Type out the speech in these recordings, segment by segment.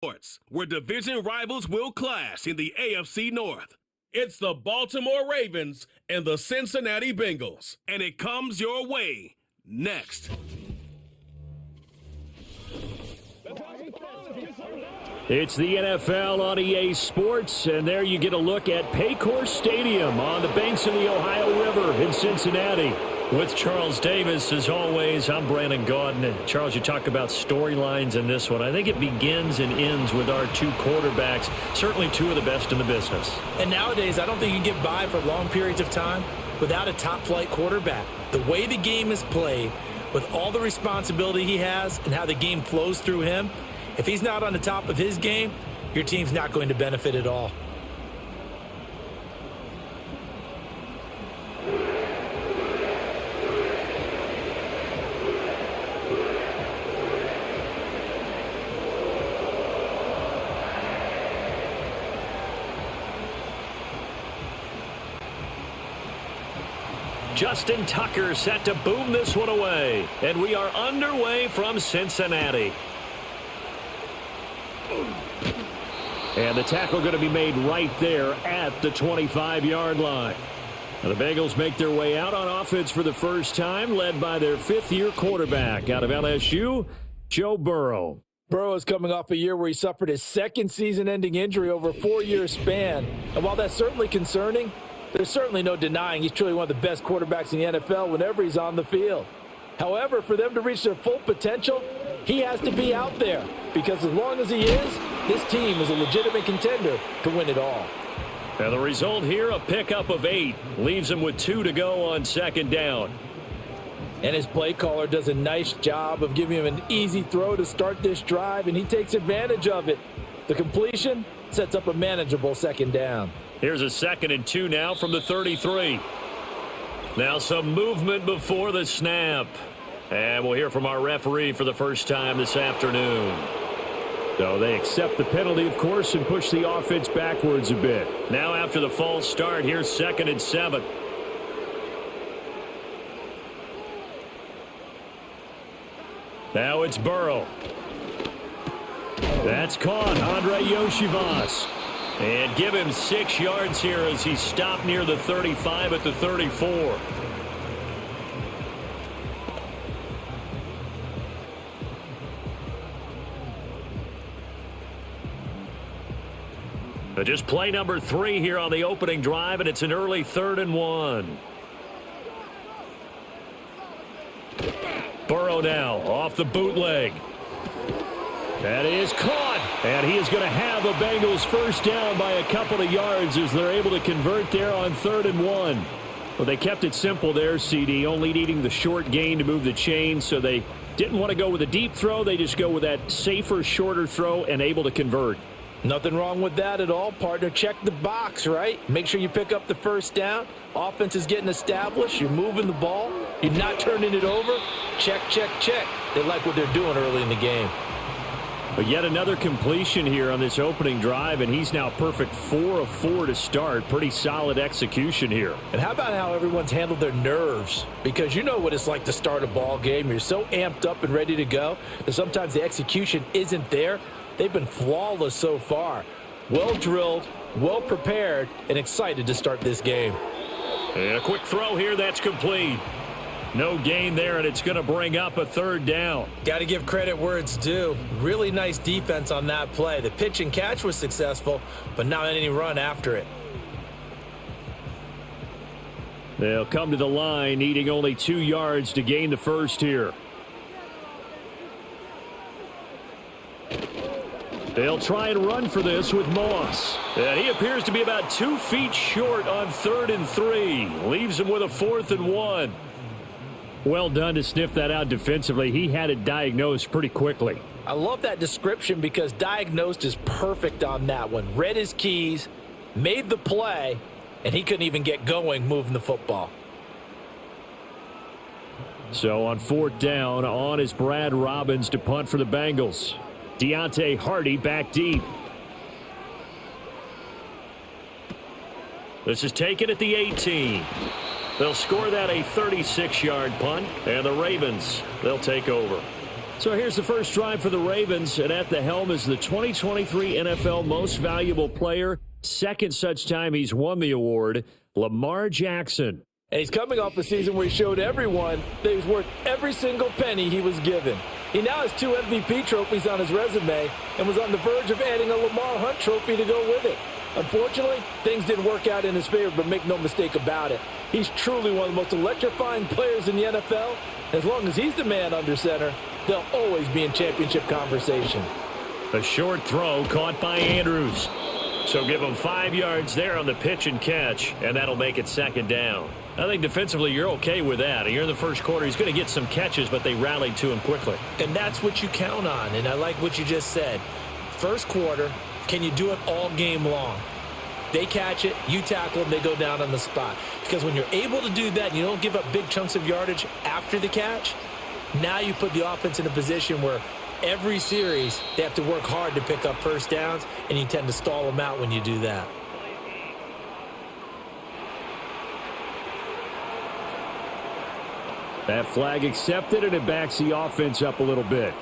Sports, where division rivals will clash in the AFC North. It's the Baltimore Ravens and the Cincinnati Bengals, and it comes your way next. It's the NFL on EA Sports, and there you get a look at Paycor Stadium on the banks of the Ohio River in Cincinnati. With Charles Davis, as always, I'm Brandon Gaudin. And Charles, you talk about storylines in this one. I think it begins and ends with our two quarterbacks, certainly two of the best in the business. And nowadays, I don't think you can get by for long periods of time without a top-flight quarterback. The way the game is played, with all the responsibility he has and how the game flows through him, if he's not on the top of his game, your team's not going to benefit at all. Justin Tucker set to boom this one away. And we are underway from Cincinnati. And the tackle going to be made right there at the 25-yard line. Now the Bengals make their way out on offense for the first time, led by their fifth-year quarterback out of LSU, Joe Burrow. Burrow is coming off a year where he suffered his second season-ending injury over a 4-year span. And while that's certainly concerning, there's certainly no denying he's truly one of the best quarterbacks in the NFL whenever he's on the field. However, for them to reach their full potential, he has to be out there. Because as long as he is, this team is a legitimate contender to win it all. And the result here, a pickup of 8. Leaves him with 2 to go on second down. And his play caller does a nice job of giving him an easy throw to start this drive, and he takes advantage of it. The completion sets up a manageable second down. Here's a 2nd and 2 now from the 33. Now some movement before the snap. And we'll hear from our referee for the first time this afternoon. So they accept the penalty, of course, and push the offense backwards a bit. Now after the false start, here's 2nd and 7. Now it's Burrow. That's caught. Andre Yoshivas. And give him 6 yards here as he stopped near the 35 at the 34. But just play number 3 here on the opening drive, and it's an early 3rd and 1. Burrow now off the bootleg. That is caught. And he is going to have a Bengals first down by a couple of yards as they're able to convert there on 3rd and 1. Well, they kept it simple there, CD, only needing the short gain to move the chain, so they didn't want to go with a deep throw. They just go with that safer, shorter throw and able to convert. Nothing wrong with that at all, partner. Check the box, right? Make sure you pick up the first down. Offense is getting established. You're moving the ball. You're not turning it over. Check, check, check. They like what they're doing early in the game. But yet another completion here on this opening drive, and he's now perfect 4 of 4 to start. Pretty solid execution here. And how about how everyone's handled their nerves? Because you know what it's like to start a ball game. You're so amped up and ready to go that sometimes the execution isn't there. They've been flawless so far. Well drilled, well prepared, and excited to start this game. And a quick throw here, that's complete. No gain there, and it's going to bring up a 3rd down. Got to give credit where it's due. Really nice defense on that play. The pitch and catch was successful, but not any run after it. They'll come to the line, needing only 2 yards to gain the first here. They'll try and run for this with Moss. And he appears to be about 2 feet short on 3rd and 3. Leaves him with a 4th and 1. Well done to sniff that out defensively. He had it diagnosed pretty quickly. I love that description because diagnosed is perfect on that one. Read his keys, made the play, and he couldn't even get going moving the football. So on 4th down, on is Brad Robbins to punt for the Bengals. Deontay Hardy back deep. This is taken at the 18. They'll score that a 36-yard punt, and the Ravens, they'll take over. So here's the first drive for the Ravens, and at the helm is the 2023 NFL Most Valuable Player. Second such time he's won the award, Lamar Jackson. And he's coming off a season where he showed everyone that he was worth every single penny he was given. He now has 2 MVP trophies on his resume and was on the verge of adding a Lamar Hunt trophy to go with it. Unfortunately, things didn't work out in his favor, but make no mistake about it. He's truly one of the most electrifying players in the NFL. As long as he's the man under center, they'll always be in championship conversation. A short throw caught by Andrews. So give him 5 yards there on the pitch and catch, and that'll make it second down. I think defensively you're okay with that. You're in the first quarter. He's going to get some catches, but they rallied to him quickly. And that's what you count on, and I like what you just said. First quarter, can you do it all game long? They catch it, you tackle them, they go down on the spot. Because when you're able to do that and you don't give up big chunks of yardage after the catch, now you put the offense in a position where every series they have to work hard to pick up first downs, and you tend to stall them out when you do that. That flag accepted, and it backs the offense up a little bit.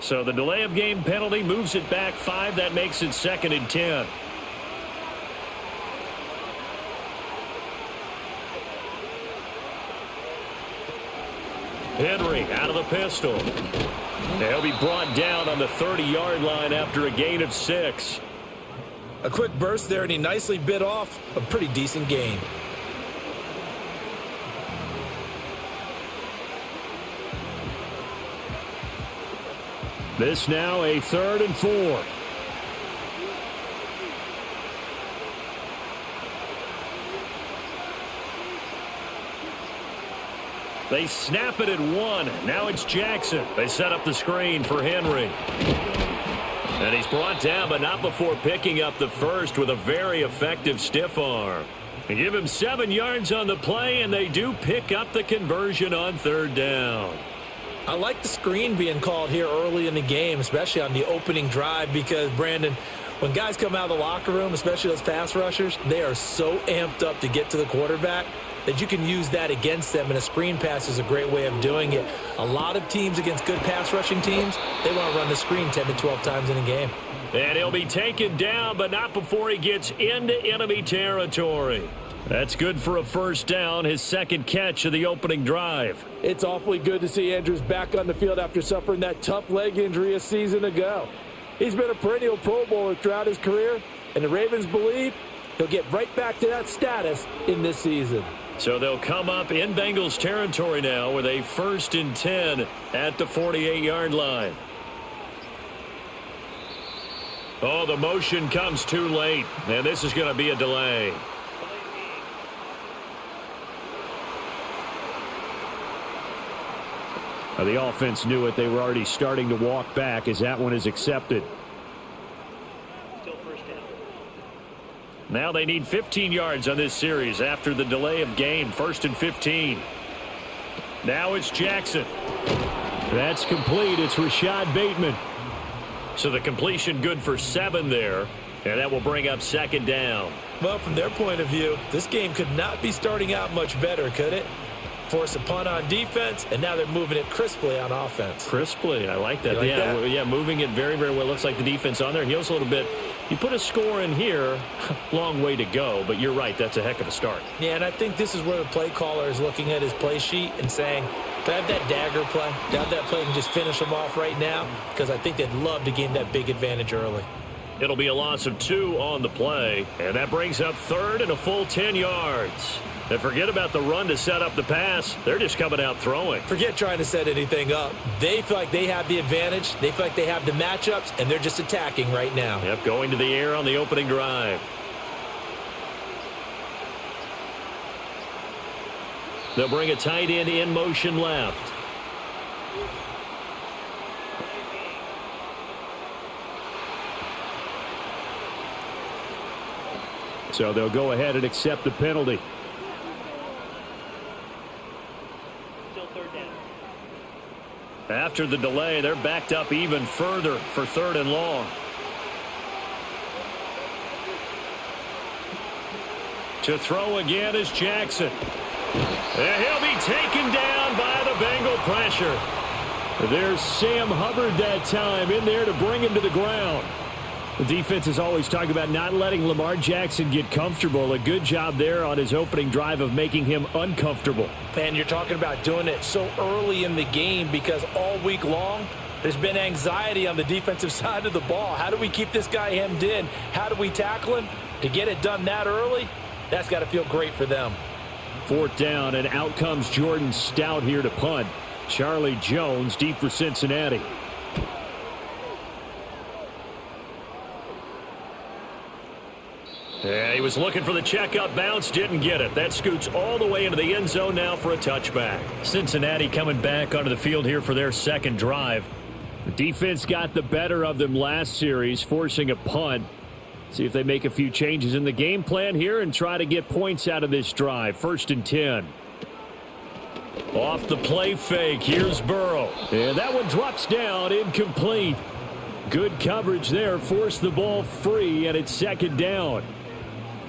So the delay of game penalty moves it back 5. That makes it 2nd and 10. Henry out of the pistol. He'll be brought down on the 30-yard line after a gain of 6. A quick burst there, and he nicely bit off a pretty decent gain. This now a 3rd and 4. They snap it at 1. Now it's Jackson. They set up the screen for Henry. And he's brought down, but not before picking up the first with a very effective stiff arm. They give him 7 yards on the play, and they do pick up the conversion on 3rd down. I like the screen being called here early in the game, especially on the opening drive, because, Brandon, when guys come out of the locker room, especially those pass rushers, they are so amped up to get to the quarterback that you can use that against them, and a screen pass is a great way of doing it. A lot of teams against good pass rushing teams, they want to run the screen 10 to 12 times in a game. And he'll be taken down, but not before he gets into enemy territory. That's good for a first down, his 2nd catch of the opening drive. It's awfully good to see Andrews back on the field after suffering that tough leg injury a season ago. He's been a perennial Pro Bowler throughout his career, and the Ravens believe he'll get right back to that status in this season. So they'll come up in Bengals territory now with a 1st and 10 at the 48-yard line. Oh, the motion comes too late, and this is going to be a delay. The offense knew it. They were already starting to walk back as that one is accepted. Now they need 15 yards on this series after the delay of game. 1st and 15. Now it's Jackson. That's complete. It's Rashad Bateman. So the completion good for 7 there. And that will bring up 2nd down. Well, from their point of view, this game could not be starting out much better, could it? Force a punt on defense, and now they're moving it crisply on offense. Crisply, I like that. Like that? Yeah, moving it very, very well. Looks like the defense on there heals a little bit. You put a score in here, long way to go, but you're right, that's a heck of a start. Yeah, and I think this is where the play caller is looking at his play sheet and saying, can I have that dagger play? Can I have that play and just finish them off right now? Because I think they'd love to gain that big advantage early. It'll be a loss of 2 on the play, and that brings up 3rd and a full 10 yards. And forget about the run to set up the pass. They're just coming out throwing. Forget trying to set anything up. They feel like they have the advantage. They feel like they have the matchups, and they're just attacking right now. Yep, going to the air on the opening drive. They'll bring a tight end in motion left. So they'll go ahead and accept the penalty. After the delay, they're backed up even further for 3rd and long. To throw again is Jackson. And he'll be pressure. There's Sam Hubbard that time in there to bring him to the ground. The defense is always talking about not letting Lamar Jackson get comfortable. A good job there on his opening drive of making him uncomfortable. And you're talking about doing it so early in the game because all week long there's been anxiety on the defensive side of the ball. How do we keep this guy hemmed in? How do we tackle him? To get it done that early, that's got to feel great for them. 4th down, and out comes Jordan Stout here to punt. Charlie Jones deep for Cincinnati. Yeah, he was looking for the checkup bounce, didn't get it. That scoots all the way into the end zone now for a touchback. Cincinnati coming back onto the field here for their second drive. The defense got the better of them last series, forcing a punt. See if they make a few changes in the game plan here and try to get points out of this drive. 1st and 10. Off the play fake, here's Burrow. And that one drops down, incomplete. Good coverage there, forced the ball free, and it's 2nd down.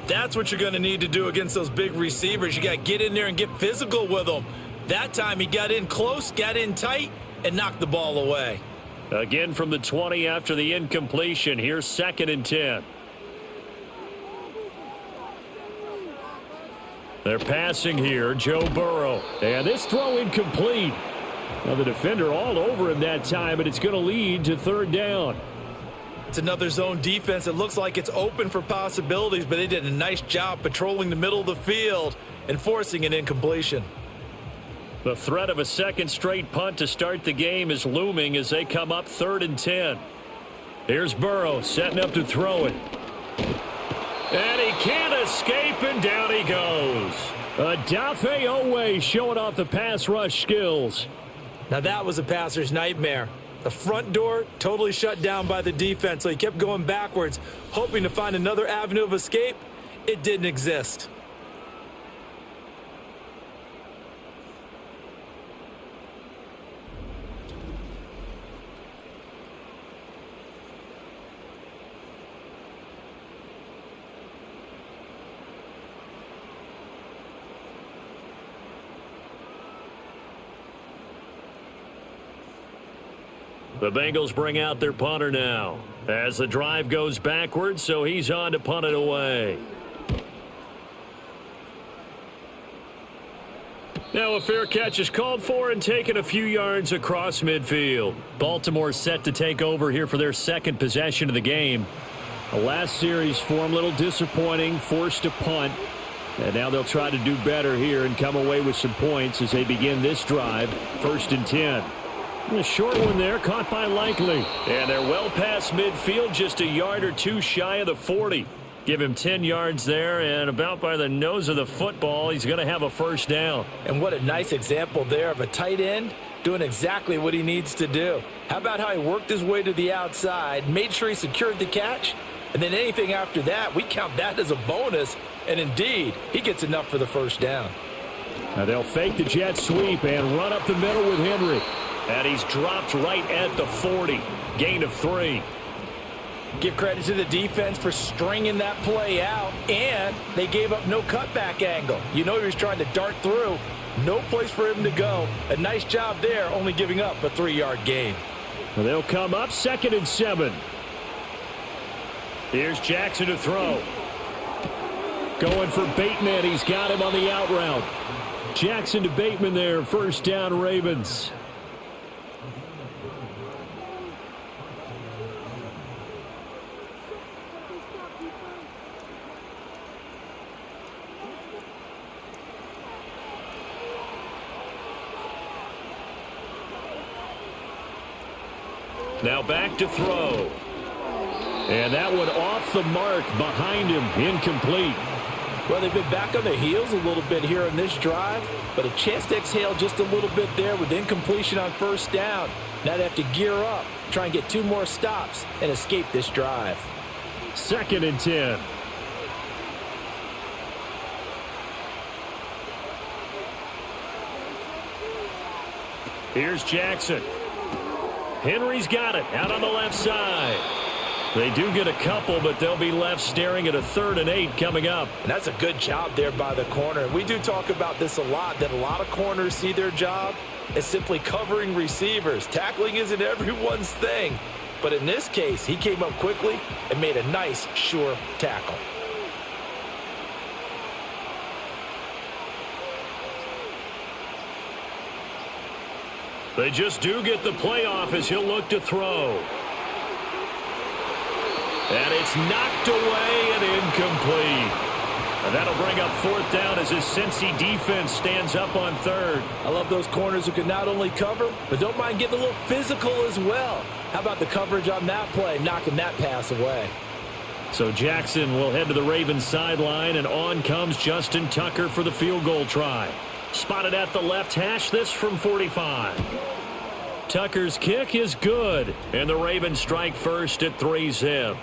That's what you're going to need to do against those big receivers. You got to get in there and get physical with them. That time he got in close, got in tight, and knocked the ball away. Again from the 20 after the incompletion. Here's 2nd and 10. They're passing here, Joe Burrow. And this throw incomplete. Now the defender all over him that time, but it's going to lead to 3rd down. It's another zone defense. It looks like it's open for possibilities, but they did a nice job patrolling the middle of the field and forcing an incompletion. The threat of a second straight punt to start the game is looming as they come up 3rd and 10. Here's Burrow setting up to throw it. And he can't escape, and down he goes. Odafe Owe showing off the pass rush skills. Now that was a passer's nightmare. The front door totally shut down by the defense, so he kept going backwards, hoping to find another avenue of escape. It didn't exist. The Bengals bring out their punter now as the drive goes backwards, so he's on to punt it away. Now a fair catch is called for and taken a few yards across midfield. Baltimore set to take over here for their 2nd possession of the game. The last series for them a little disappointing, forced a punt. And now they'll try to do better here and come away with some points as they begin this drive. 1st and 10. A short one there, caught by Likely. And they're well past midfield, just a yard or two shy of the 40. Give him 10 yards there, and about by the nose of the football, he's going to have a 1st down. And what a nice example there of a tight end doing exactly what he needs to do. How about how he worked his way to the outside, made sure he secured the catch, and then anything after that, we count that as a bonus. And indeed, he gets enough for the 1st down. Now they'll fake the jet sweep and run up the middle with Henry. And he's dropped right at the 40. Gain of 3. Give credit to the defense for stringing that play out, and they gave up no cutback angle. You know he was trying to dart through. No place for him to go. A nice job there, only giving up a 3-yard gain. Well, they'll come up 2nd and 7. Here's Jackson to throw. Going for Bateman. He's got him on the out route. Jackson to Bateman there. 1st down, Ravens. Now back to throw. And that one off the mark behind him. Incomplete. Well, they've been back on their heels a little bit here in this drive, but a chance to exhale just a little bit there with incompletion on 1st down. Now they have to gear up, try and get 2 more stops, and escape this drive. 2nd and 10. Here's Jackson. Henry's got it out on the left side. They do get a couple, but they'll be left staring at a 3rd and 8 coming up. And that's a good job there by the corner. We do talk about this a lot, that a lot of corners see their job is simply covering receivers. Tackling isn't everyone's thing. But in this case, he came up quickly and made a nice, sure tackle. They just do get the playoff as he'll look to throw. And it's knocked away and incomplete. And that'll bring up fourth down as his Cincy defense stands up on third. I love those corners who can not only cover, but don't mind getting a little physical as well. How about the coverage on that play, knocking that pass away? So Jackson will head to the Ravens sideline, and on comes Justin Tucker for the field goal try. Spotted at the left hash, this from 45. Tucker's kick is good, and the Ravens strike first at 3-zip.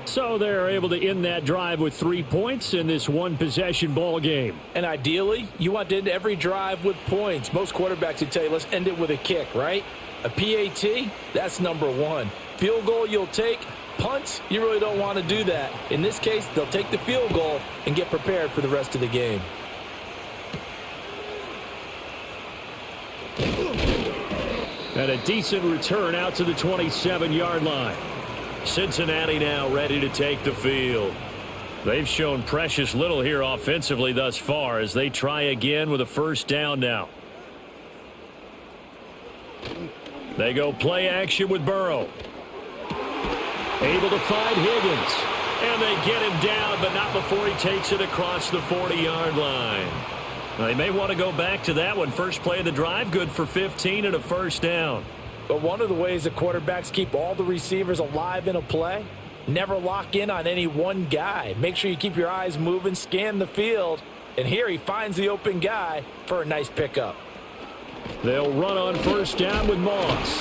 So they're able to end that drive with 3 points in this one-possession ball game. And ideally, you want to end every drive with points. Most quarterbacks would tell you, let's end it with a kick, right? A PAT, that's number one. Field goal you'll take. Punts, you really don't want to do that. In this case, they'll take the field goal and get prepared for the rest of the game. And a decent return out to the 27-yard line. Cincinnati now ready to take the field. They've shown precious little here offensively thus far as they try again with a first down now. They go play action with Burrow. Able to find Higgins. And they get him down, but not before he takes it across the 40-yard line. Now, they may want to go back to that one. First play of the drive, good for 15 and a first down. But one of the ways that quarterbacks keep all the receivers alive in a play, never lock in on any one guy. Make sure you keep your eyes moving, scan the field, and here he finds the open guy for a nice pickup. They'll run on first down with Moss.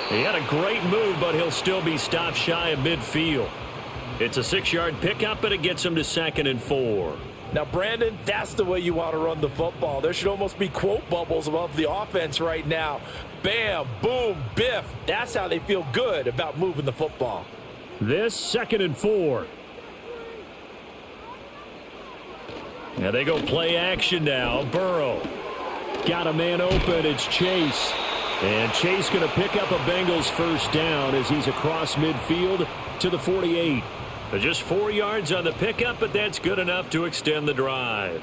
He had a great move, but he'll still be stopped shy of midfield. It's a 6-yard pickup, but it gets him to 2nd and 4. Now, Brandon, that's the way you want to run the football. There should almost be quote bubbles above the offense right now. Bam, boom, biff. That's how they feel good about moving the football. This 2nd and 4. Now they go play action now. Burrow. Got a man open. It's Chase. And Chase going to pick up a Bengals first down as he's across midfield to the 48. Just 4 yards on the pickup, but that's good enough to extend the drive.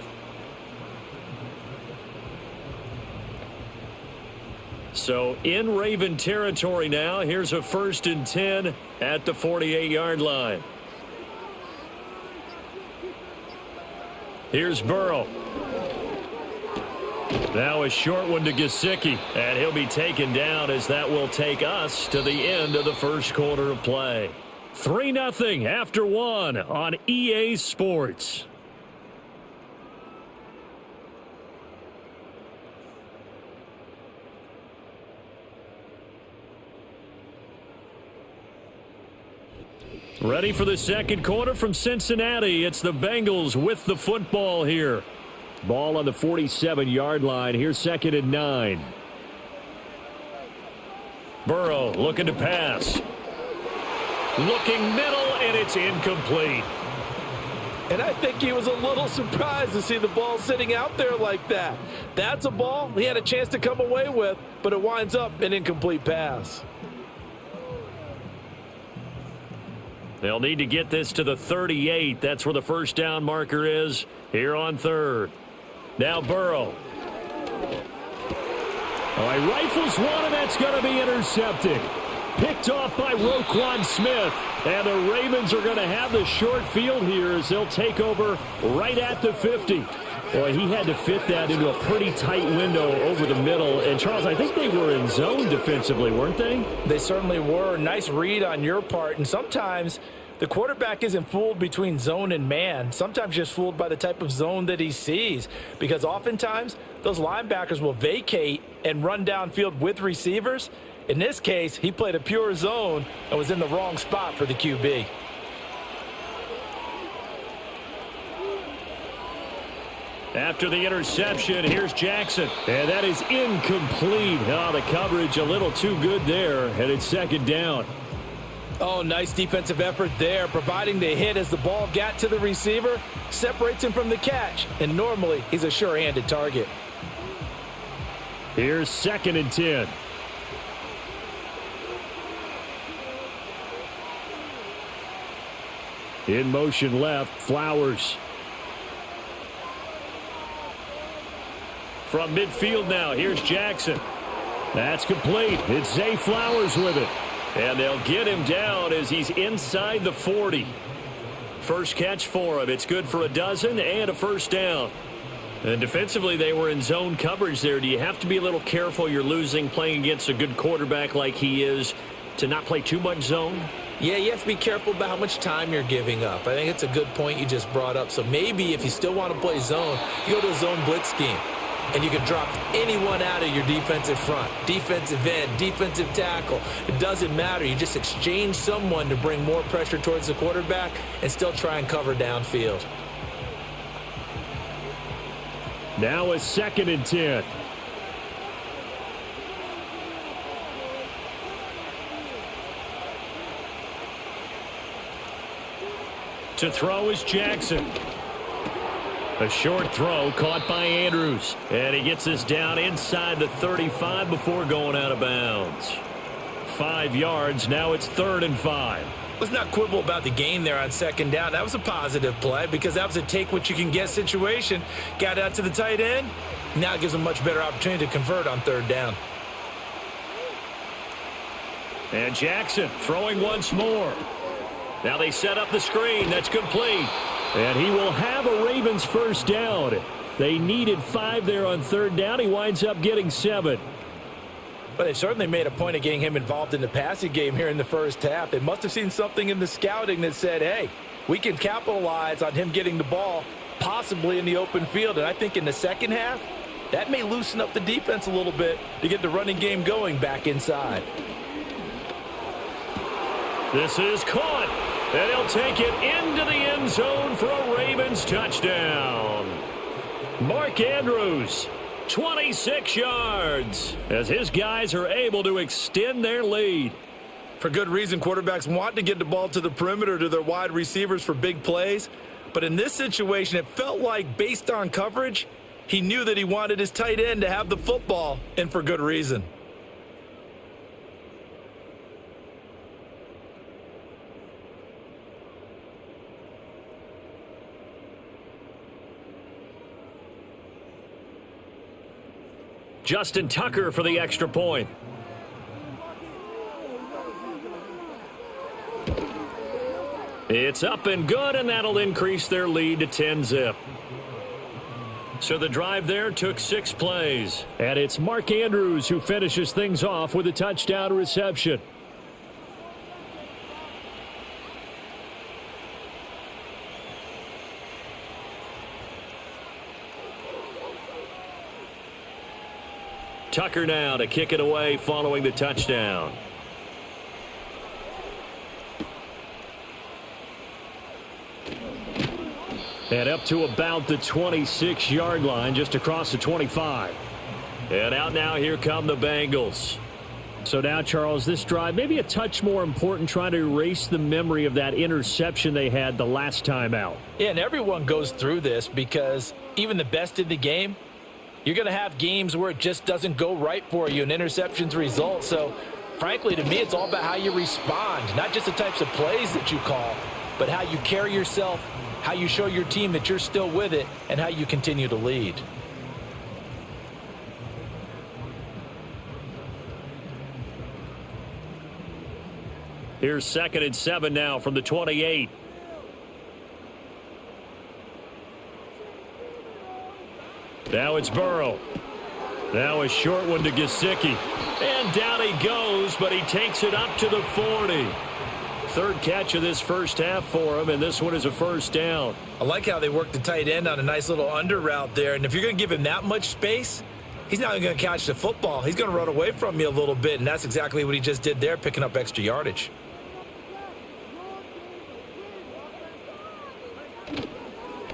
So in Raven territory now. Here's a 1st and 10 at the 48-yard line. Here's Burrow. Now a short one to Gesicki, and he'll be taken down as that will take us to the end of the first quarter of play. 3-0 after 1 on EA Sports. Ready for the second quarter from Cincinnati. It's the Bengals with the football here. Ball on the 47-yard line. Here's 2nd and 9. Burrow looking to pass. Looking middle, and it's incomplete. And I think he was a little surprised to see the ball sitting out there like that. That's a ball he had a chance to come away with, but it winds up an incomplete pass. They'll need to get this to the 38. That's where the first down marker is here on 3rd. Now Burrow. Oh, he rifles one, and that's going to be intercepted. Picked off by Roquan Smith. And the Ravens are going to have the short field here as they'll take over right at the 50. Boy, he had to fit that into a pretty tight window over the middle. And, Charles, I think they were in zone defensively, weren't they? They certainly were. Nice read on your part. And sometimes the quarterback isn't fooled between zone and man. Sometimes just fooled by the type of zone that he sees. Because oftentimes those linebackers will vacate and run downfield with receivers. In this case, he played a pure zone and was in the wrong spot for the QB. After the interception, here's Jackson. And that is incomplete. Oh, the coverage a little too good there, and it's 2nd down. Oh, nice defensive effort there, providing the hit as the ball got to the receiver, separates him from the catch, and normally he's a sure-handed target. Here's 2nd and 10. In motion left, Flowers. From midfield now, here's Jackson. That's complete. It's Zay Flowers with it. And they'll get him down as he's inside the 40. First catch for him. It's good for a dozen and a first down. And defensively, they were in zone coverage there. Do you have to be a little careful? You're losing playing against a good quarterback like he is to not play too much zone? Yeah, you have to be careful about how much time you're giving up. I think it's a good point you just brought up. So maybe if you still want to play zone, you go to a zone blitz scheme. And you can drop anyone out of your defensive front, defensive end, defensive tackle. It doesn't matter. You just exchange someone to bring more pressure towards the quarterback and still try and cover downfield. Now it's 2nd and 10. To throw is Jackson. A short throw caught by Andrews. And he gets this down inside the 35 before going out of bounds. 5 yards. Now it's 3rd and 5. Let's not quibble about the gain there on 2nd down. That was a positive play because that was a take-what-you-can-get situation. Got out to the tight end. Now it gives them a much better opportunity to convert on 3rd down. And Jackson throwing once more. Now they set up the screen. That's complete. And he will have a Ravens first down. They needed 5 there on 3rd down. He winds up getting 7. But they certainly made a point of getting him involved in the passing game here in the first half. They must have seen something in the scouting that said, hey, we can capitalize on him getting the ball possibly in the open field. And I think in the second half, that may loosen up the defense a little bit to get the running game going back inside. This is caught. And he'll take it into the end zone for a Ravens touchdown. Mark Andrews, 26 yards, as his guys are able to extend their lead. For good reason, quarterbacks want to get the ball to the perimeter to their wide receivers for big plays. But in this situation, it felt like based on coverage, he knew that he wanted his tight end to have the football, and for good reason. Justin Tucker for the extra point. It's up and good, and that'll increase their lead to 10-zip. So the drive there took 6 plays. And it's Mark Andrews who finishes things off with a touchdown reception. Tucker now to kick it away following the touchdown. And up to about the 26-yard line, just across the 25. And out now, here come the Bengals. So now, Charles, this drive maybe a touch more important, trying to erase the memory of that interception they had the last time out. Yeah, and everyone goes through this because even the best in the game, you're going to have games where it just doesn't go right for you and interceptions result. So, frankly, to me, it's all about how you respond, not just the types of plays that you call, but how you carry yourself, how you show your team that you're still with it, and how you continue to lead. Here's 2nd and 7 now from the 28. Now it's Burrow. Now a short one to Gesicki. And down he goes, but he takes it up to the 40. 3rd catch of this first half for him, and this one is a first down. I like how they worked the tight end on a nice little under route there. And if you're going to give him that much space, he's not going to catch the football. He's going to run away from you a little bit, and that's exactly what he just did there, picking up extra yardage.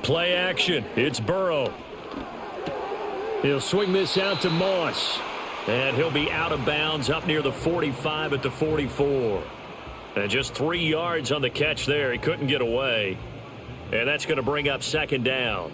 Play action. It's Burrow. He'll swing this out to Moss. And he'll be out of bounds up near the 45 at the 44. And just 3 yards on the catch there. He couldn't get away. And that's going to bring up 2nd down.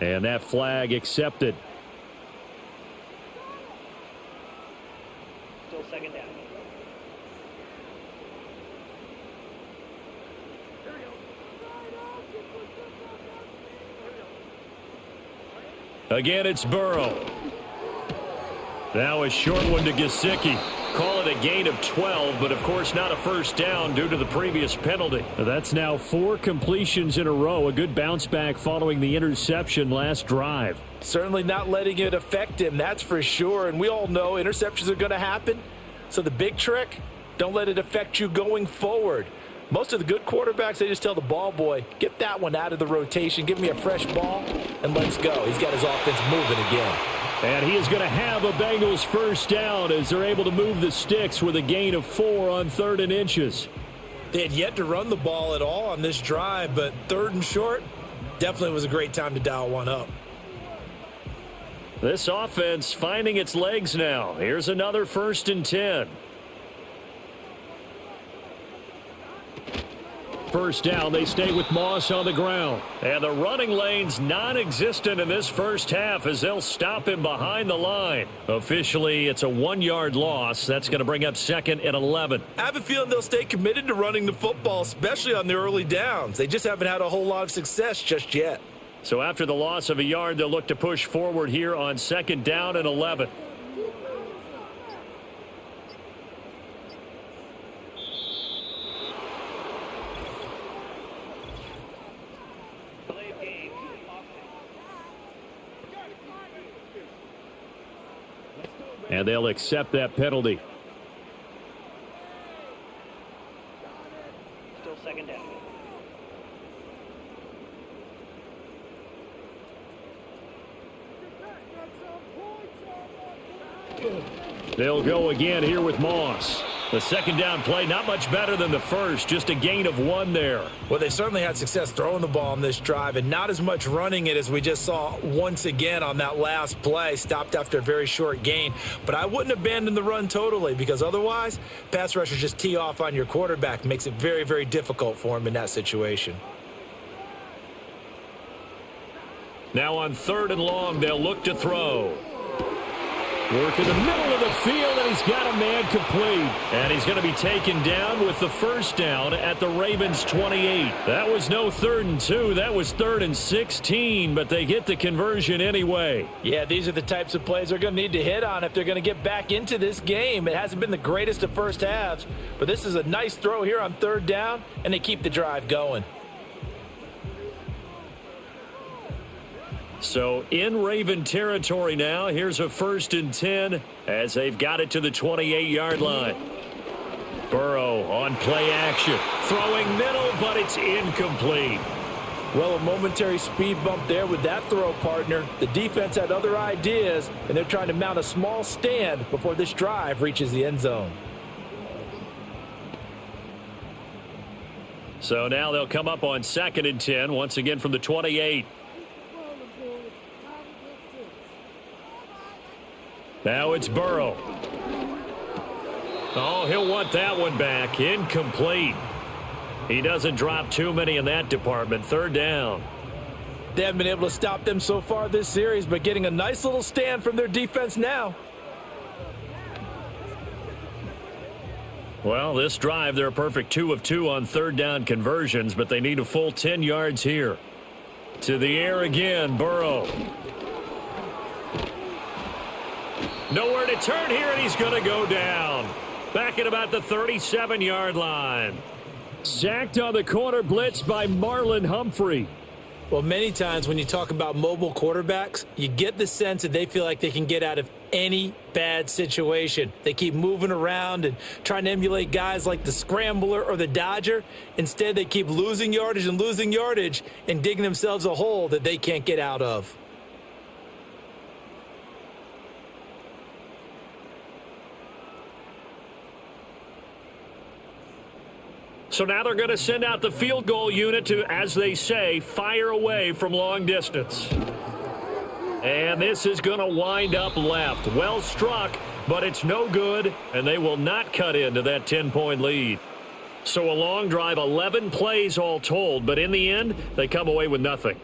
And that flag accepted. Still second down. Again, it's Burrow. Now a short one to Gesicki. Call it a gain of 12, but of course not a first down due to the previous penalty. That's now 4 completions in a row. A good bounce back following the interception last drive. Certainly not letting it affect him, that's for sure. And we all know interceptions are going to happen. So the big trick, don't let it affect you going forward. Most of the good quarterbacks, they just tell the ball boy, get that one out of the rotation, give me a fresh ball, and let's go. He's got his offense moving again. And he is going to have a Bengals first down as they're able to move the sticks with a gain of 4 on 3rd and inches. They had yet to run the ball at all on this drive, but 3rd and short, definitely was a great time to dial one up. This offense finding its legs now. Here's another 1st and 10. First down, they stay with Moss on the ground. And the running lane's non-existent in this first half as they'll stop him behind the line. Officially, it's a 1-yard loss. That's going to bring up 2nd and 11. I have a feeling they'll stay committed to running the football, especially on the early downs. They just haven't had a whole lot of success just yet. So after the loss of a yard, they'll look to push forward here on 2nd down and 11. And they'll accept that penalty. Still second down. They'll go again here with Moss. The 2nd down play, not much better than the first, just a gain of 1 there. Well, they certainly had success throwing the ball on this drive and not as much running it as we just saw once again on that last play. Stopped after a very short gain. But I wouldn't abandon the run totally because otherwise, pass rushers just tee off on your quarterback. Makes it very, very difficult for him in that situation. Now on 3rd and long, they'll look to throw. Work in the middle of the field, and he's got a man complete. And he's going to be taken down with the first down at the Ravens' 28. That was no 3rd and 2. That was 3rd and 16, but they get the conversion anyway. Yeah, these are the types of plays they're going to need to hit on if they're going to get back into this game. It hasn't been the greatest of first halves, but this is a nice throw here on 3rd down, and they keep the drive going. So in Raven territory now, here's a 1st and 10 as they've got it to the 28-yard line. Burrow on play action. Throwing middle, but it's incomplete. Well, a momentary speed bump there with that throw, partner. The defense had other ideas, and they're trying to mount a small stand before this drive reaches the end zone. So now they'll come up on 2nd and 10, once again from the 28. Now it's Burrow. Oh, he'll want that one back. Incomplete. He doesn't drop too many in that department. 3rd down. They haven't been able to stop them so far this series, but getting a nice little stand from their defense now. Well, this drive, they're a perfect 2 of 2 on 3rd down conversions, but they need a full 10 yards here. To the air again, Burrow. Nowhere to turn here, and he's going to go down. Back at about the 37-yard line. Sacked on the corner blitz by Marlon Humphrey. Well, many times when you talk about mobile quarterbacks, you get the sense that they feel like they can get out of any bad situation. They keep moving around and trying to emulate guys like the Scrambler or the Dodger. Instead, they keep losing yardage and digging themselves a hole that they can't get out of. So now they're going to send out the field goal unit to, as they say, fire away from long distance. And this is going to wind up left. Well struck, but it's no good, and they will not cut into that 10-point lead. So a long drive, 11 plays all told, but in the end, they come away with nothing.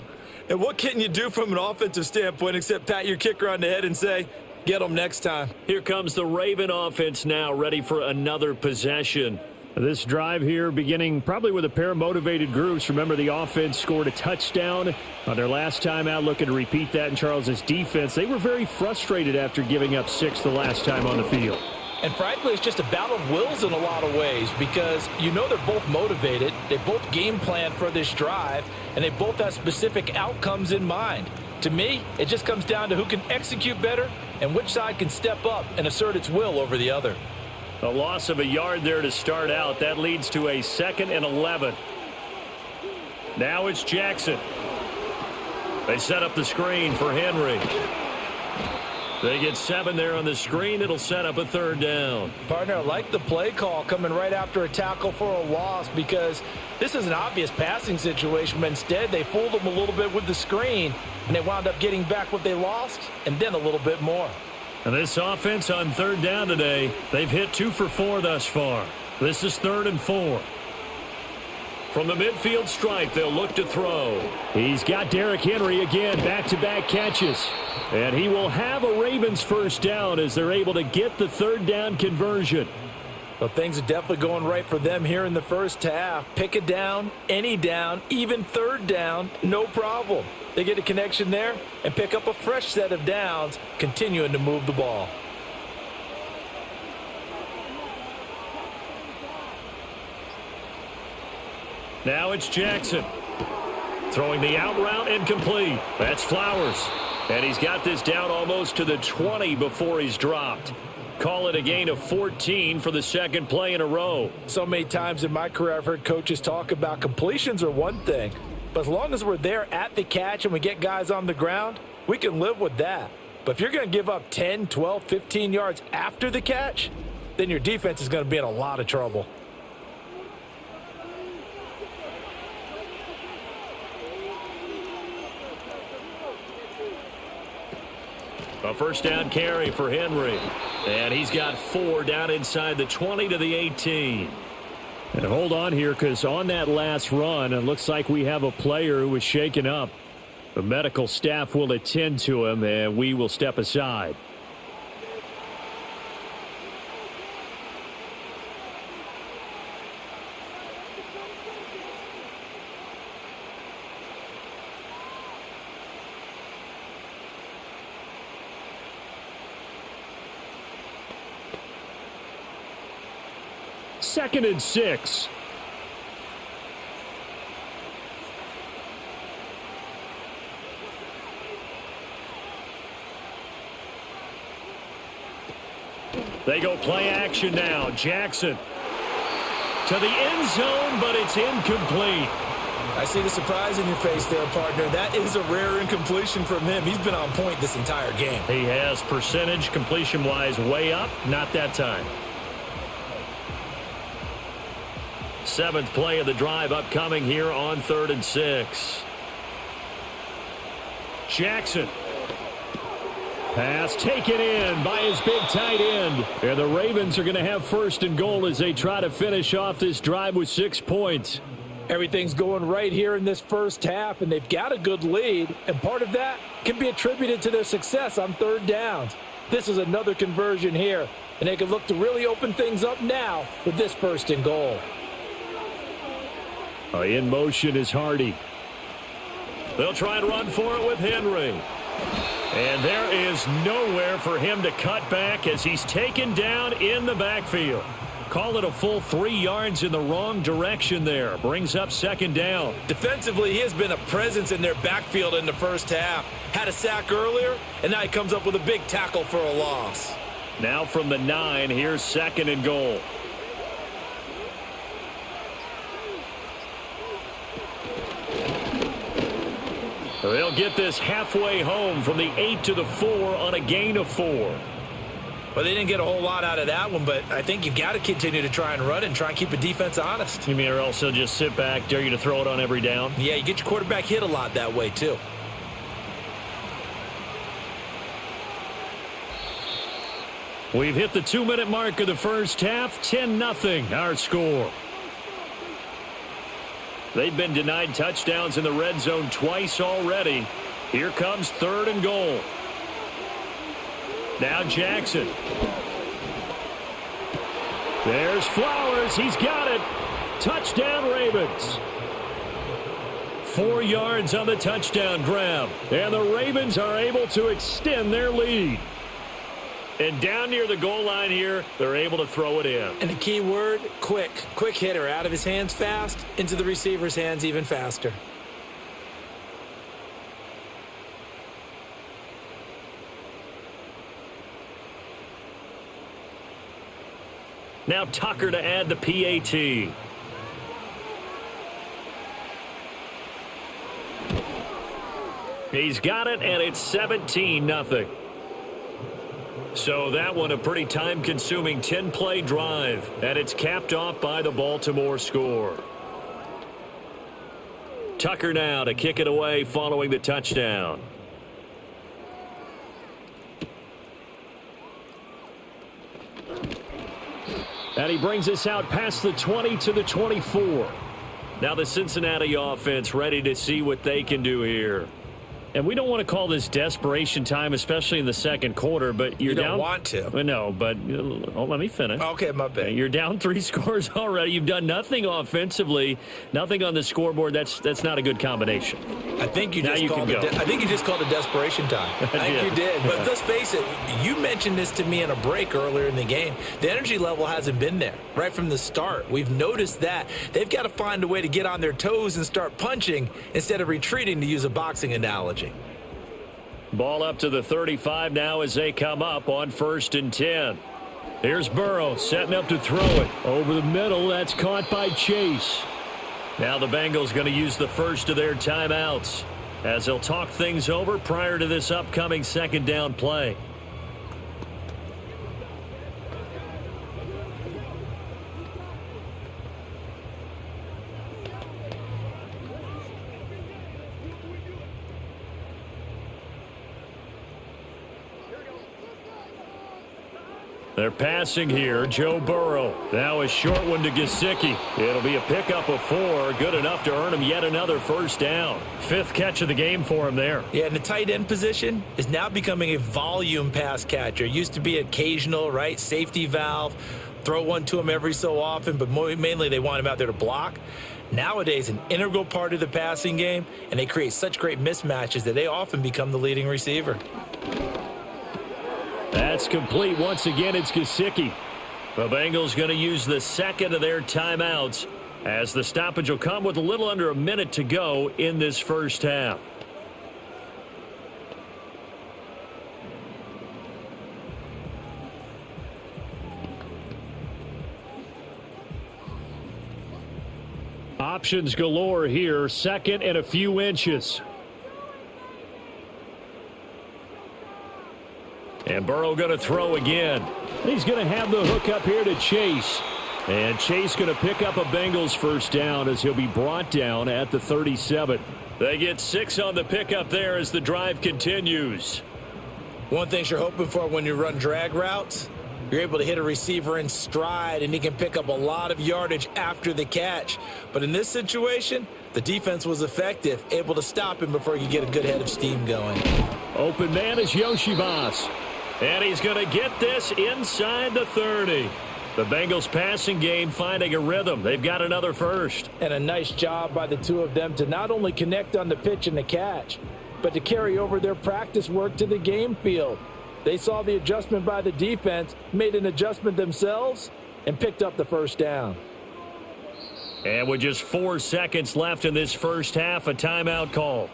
And what can you do from an offensive standpoint except pat your kicker on the head and say, get them next time? Here comes the Raven offense now, ready for another possession. This drive here beginning probably with a pair of motivated groups. Remember, the offense scored a touchdown on their last time out, looking to repeat that in Charles's defense. They were very frustrated after giving up 6 the last time on the field. And frankly, it's just a battle of wills in a lot of ways because you know they're both motivated, they both game plan for this drive, and they both have specific outcomes in mind. To me, it just comes down to who can execute better and which side can step up and assert its will over the other. A loss of a yard there to start out. That leads to a 2nd and 11. Now it's Jackson. They set up the screen for Henry. They get 7 there on the screen. It'll set up a 3rd down. Partner, I like the play call coming right after a tackle for a loss because this is an obvious passing situation, but instead they fooled them a little bit with the screen, and they wound up getting back what they lost and then a little bit more. And this offense on 3rd down today, they've hit 2 for 4 thus far. This is 3rd and 4. From the midfield stripe, they'll look to throw. He's got Derrick Henry again, back-to-back catches. And he will have a Ravens 1st down as they're able to get the 3rd down conversion. Well, things are definitely going right for them here in the first half. Pick a down, any down, even 3rd down, no problem. They get a connection there and pick up a fresh set of downs, continuing to move the ball. Now it's Jackson. Throwing the out route incomplete. That's Flowers. And he's got this down almost to the 20 before he's dropped. Call it a gain of 14 for the 2nd play in a row. So many times in my career I've heard coaches talk about completions are one thing. But as long as we're there at the catch and we get guys on the ground, we can live with that. But if you're going to give up 10, 12, 15 yards after the catch, then your defense is going to be in a lot of trouble. A 1st down carry for Henry. And he's got 4 down inside the 20 to the 18. And hold on here, because on that last run, it looks like we have a player who was shaken up. The medical staff will attend to him, and we will step aside. Second and 6. They go play action now. Jackson to the end zone, but it's incomplete. I see the surprise in your face there, partner. That is a rare incompletion from him. He's been on point this entire game. He has percentage completion-wise way up. Not that time. 7th play of the drive upcoming here on 3rd and 6. Jackson. Pass taken in by his big tight end. And the Ravens are going to have 1st and goal as they try to finish off this drive with 6 points. Everything's going right here in this first half, and they've got a good lead, and part of that can be attributed to their success on 3rd downs. This is another conversion here, and they can look to really open things up now with this 1st and goal. In motion is Hardy. They'll try and run for it with Henry. And there is nowhere for him to cut back as he's taken down in the backfield. Call it a full 3 yards in the wrong direction there. Brings up 2nd down. Defensively, he has been a presence in their backfield in the first half. Had a sack earlier, and now he comes up with a big tackle for a loss. Now from the 9, here's 2nd and goal. They'll get this halfway home from the 8 to the 4 on a gain of 4. Well, they didn't get a whole lot out of that one, but I think you've got to continue to try and run and try and keep the defense honest. You mean or also just sit back, dare you to throw it on every down? Yeah, you get your quarterback hit a lot that way, too. We've hit the 2-minute mark of the first half. 10-0 our score. They've been denied touchdowns in the red zone twice already. Here comes 3rd and goal. Now Jackson. There's Flowers. He's got it. Touchdown Ravens. 4 yards on the touchdown grab. And the Ravens are able to extend their lead. And down near the goal line here, they're able to throw it in. And the key word, quick. Quick hitter, out of his hands fast, into the receiver's hands even faster. Now Tucker to add the PAT. He's got it, and it's 17-0. So that one a pretty time-consuming 10-play drive, and it's capped off by the Baltimore score. Tucker now to kick it away following the touchdown. And he brings us out past the 20 to the 24. Now the Cincinnati offense ready to see what they can do here. And we don't want to call this desperation time, especially in the second quarter, but you're down. You don't want to. No, but let me finish. Okay, my bad. You're down 3 scores already. You've done nothing offensively, nothing on the scoreboard. That's not a good combination. I think you just called it. I think you just called it desperation time. I think you did. But let's face it. You mentioned this to me in a break earlier in the game. The energy level hasn't been there right from the start. We've noticed that they've got to find a way to get on their toes and start punching instead of retreating, to use a boxing analogy. Ball up to the 35 now as they come up on 1st and 10. Here's Burrow setting up to throw it. Over the middle, that's caught by Chase. Now the Bengals going to use the first of their timeouts as they'll talk things over prior to this upcoming 2nd down play. They're passing here. Joe Burrow. Now a short one to Gesicki. It'll be a pickup of 4. Good enough to earn him yet another 1st down. 5th catch of the game for him there. Yeah, and the tight end position is now becoming a volume pass catcher. Used to be occasional, right? Safety valve. Throw one to him every so often, but mainly they want him out there to block. Nowadays, an integral part of the passing game, and they create such great mismatches that they often become the leading receiver. That's complete. Once again, it's Gesicki. The Bengals going to use the 2nd of their timeouts as the stoppage will come with a little under a minute to go in this first half. Options galore here. 2nd and a few inches. And Burrow going to throw again. He's going to have the hook up here to Chase. And Chase going to pick up a Bengals 1st down as he'll be brought down at the 37. They get 6 on the pickup there as the drive continues. One thing you're hoping for when you run drag routes, you're able to hit a receiver in stride, and he can pick up a lot of yardage after the catch. But in this situation, the defense was effective, able to stop him before he could get a good head of steam going. Open man is Yoshibas. And he's going to get this inside the 30. The Bengals passing game finding a rhythm. They've got another 1st. And a nice job by the two of them to not only connect on the pitch and the catch, but to carry over their practice work to the game field. They saw the adjustment by the defense, made an adjustment themselves, and picked up the 1st down. And with just 4 seconds left in this first half, a timeout call.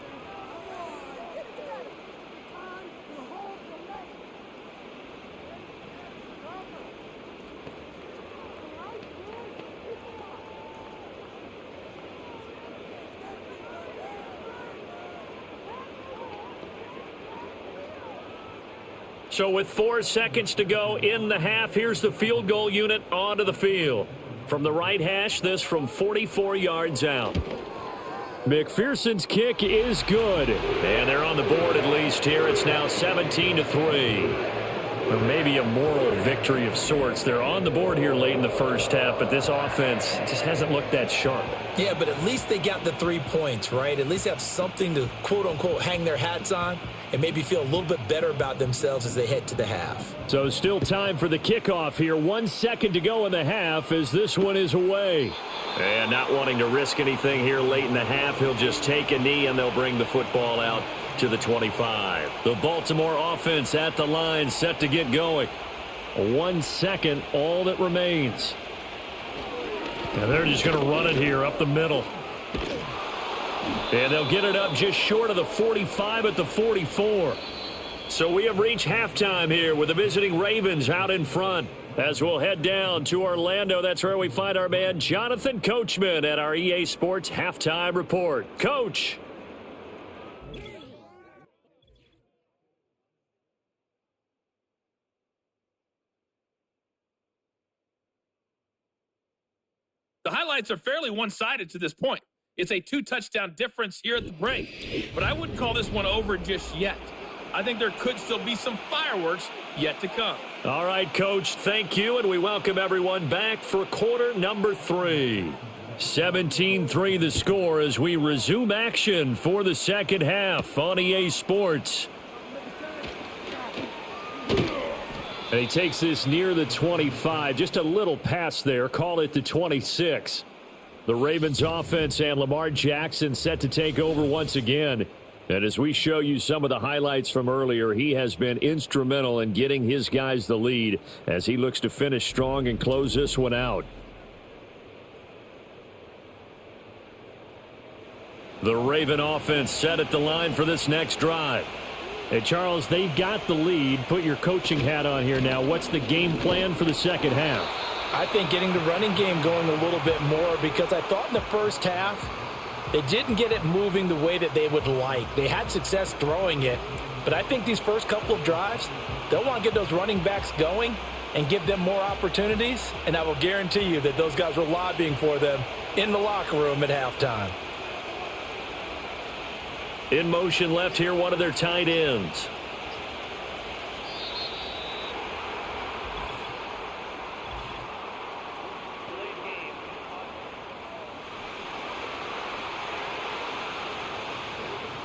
So with 4 seconds to go in the half, here's the field goal unit onto the field. From the right hash, this from 44 yards out. McPherson's kick is good. And they're on the board at least here. It's now 17-3. Or maybe a moral victory of sorts. They're on the board here late in the first half, but this offense just hasn't looked that sharp. Yeah, but at least they got the 3 points, right? At least they have something to, quote-unquote, hang their hats on and maybe feel a little bit better about themselves as they head to the half. So still time for the kickoff here. 1 second to go in the half as this one is away. And not wanting to risk anything here late in the half, he'll just take a knee and they'll bring the football out to the 25. The Baltimore offense at the line, set to get going. 1 second, all that remains. And they're just going to run it here up the middle. And they'll get it up just short of the 45 at the 44. So we have reached halftime here with the visiting Ravens out in front. As we'll head down to Orlando, that's where we find our man Jonathan Coachman at our EA Sports Halftime Report. Coach. The highlights are fairly one-sided to this point. It's a 2-touchdown difference here at the break. But I wouldn't call this one over just yet. I think there could still be some fireworks yet to come. All right, Coach, thank you, and we welcome everyone back for quarter number 3. 17-3 the score as we resume action for the second half on EA Sports. And he takes this near the 25, just a little pass there, call it the 26. The Ravens offense and Lamar Jackson set to take over once again. And as we show you some of the highlights from earlier, he has been instrumental in getting his guys the lead as he looks to finish strong and close this one out. The Raven offense set at the line for this next drive. Hey, Charles, they've got the lead. Put your coaching hat on here now. What's the game plan for the second half? I think getting the running game going a little bit more because I thought in the first half they didn't get it moving the way that they would like. They had success throwing it, but I think these first couple of drives, they'll want to get those running backs going and give them more opportunities, and I will guarantee you that those guys were lobbying for them in the locker room at halftime. In motion left here, one of their tight ends.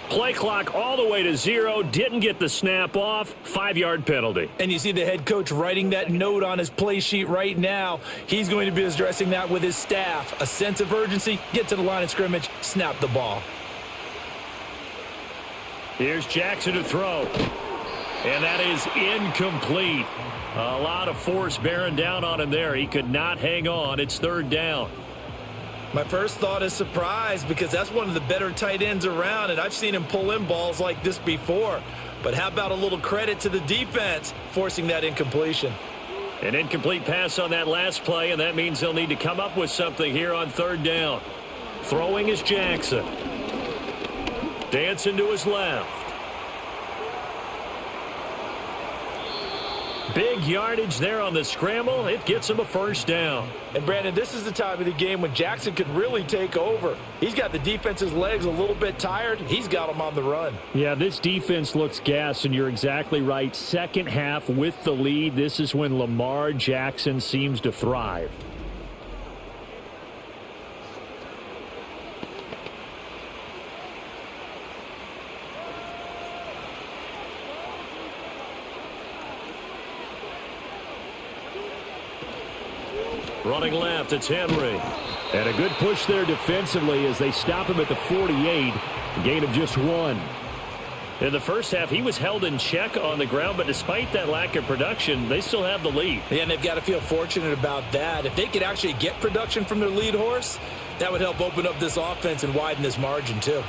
Play clock all the way to 0. Didn't get the snap off. 5-yard penalty. And you see the head coach writing that note on his play sheet right now. He's going to be addressing that with his staff. A sense of urgency. Get to the line of scrimmage. Snap the ball. Here's Jackson to throw. And that is incomplete. A lot of force bearing down on him there. He could not hang on. It's third down. My first thought is surprise because that's one of the better tight ends around, and I've seen him pull in balls like this before. But how about a little credit to the defense forcing that incompletion? An incomplete pass on that last play, and that means they'll need to come up with something here on third down. Throwing is Jackson. Dancing to his left. Big yardage there on the scramble. It gets him a first down. And, Brandon, this is the time of the game when Jackson could really take over. He's got the defense's legs a little bit tired. He's got them on the run. Yeah, this defense looks gassed, and you're exactly right. Second half with the lead, this is when Lamar Jackson seems to thrive. Running left, it's Henry. And a good push there defensively as they stop him at the 48. A gain of just 1. In the first half, he was held in check on the ground, but despite that lack of production, they still have the lead. Yeah, and they've got to feel fortunate about that. If they could actually get production from their lead horse, that would help open up this offense and widen this margin too.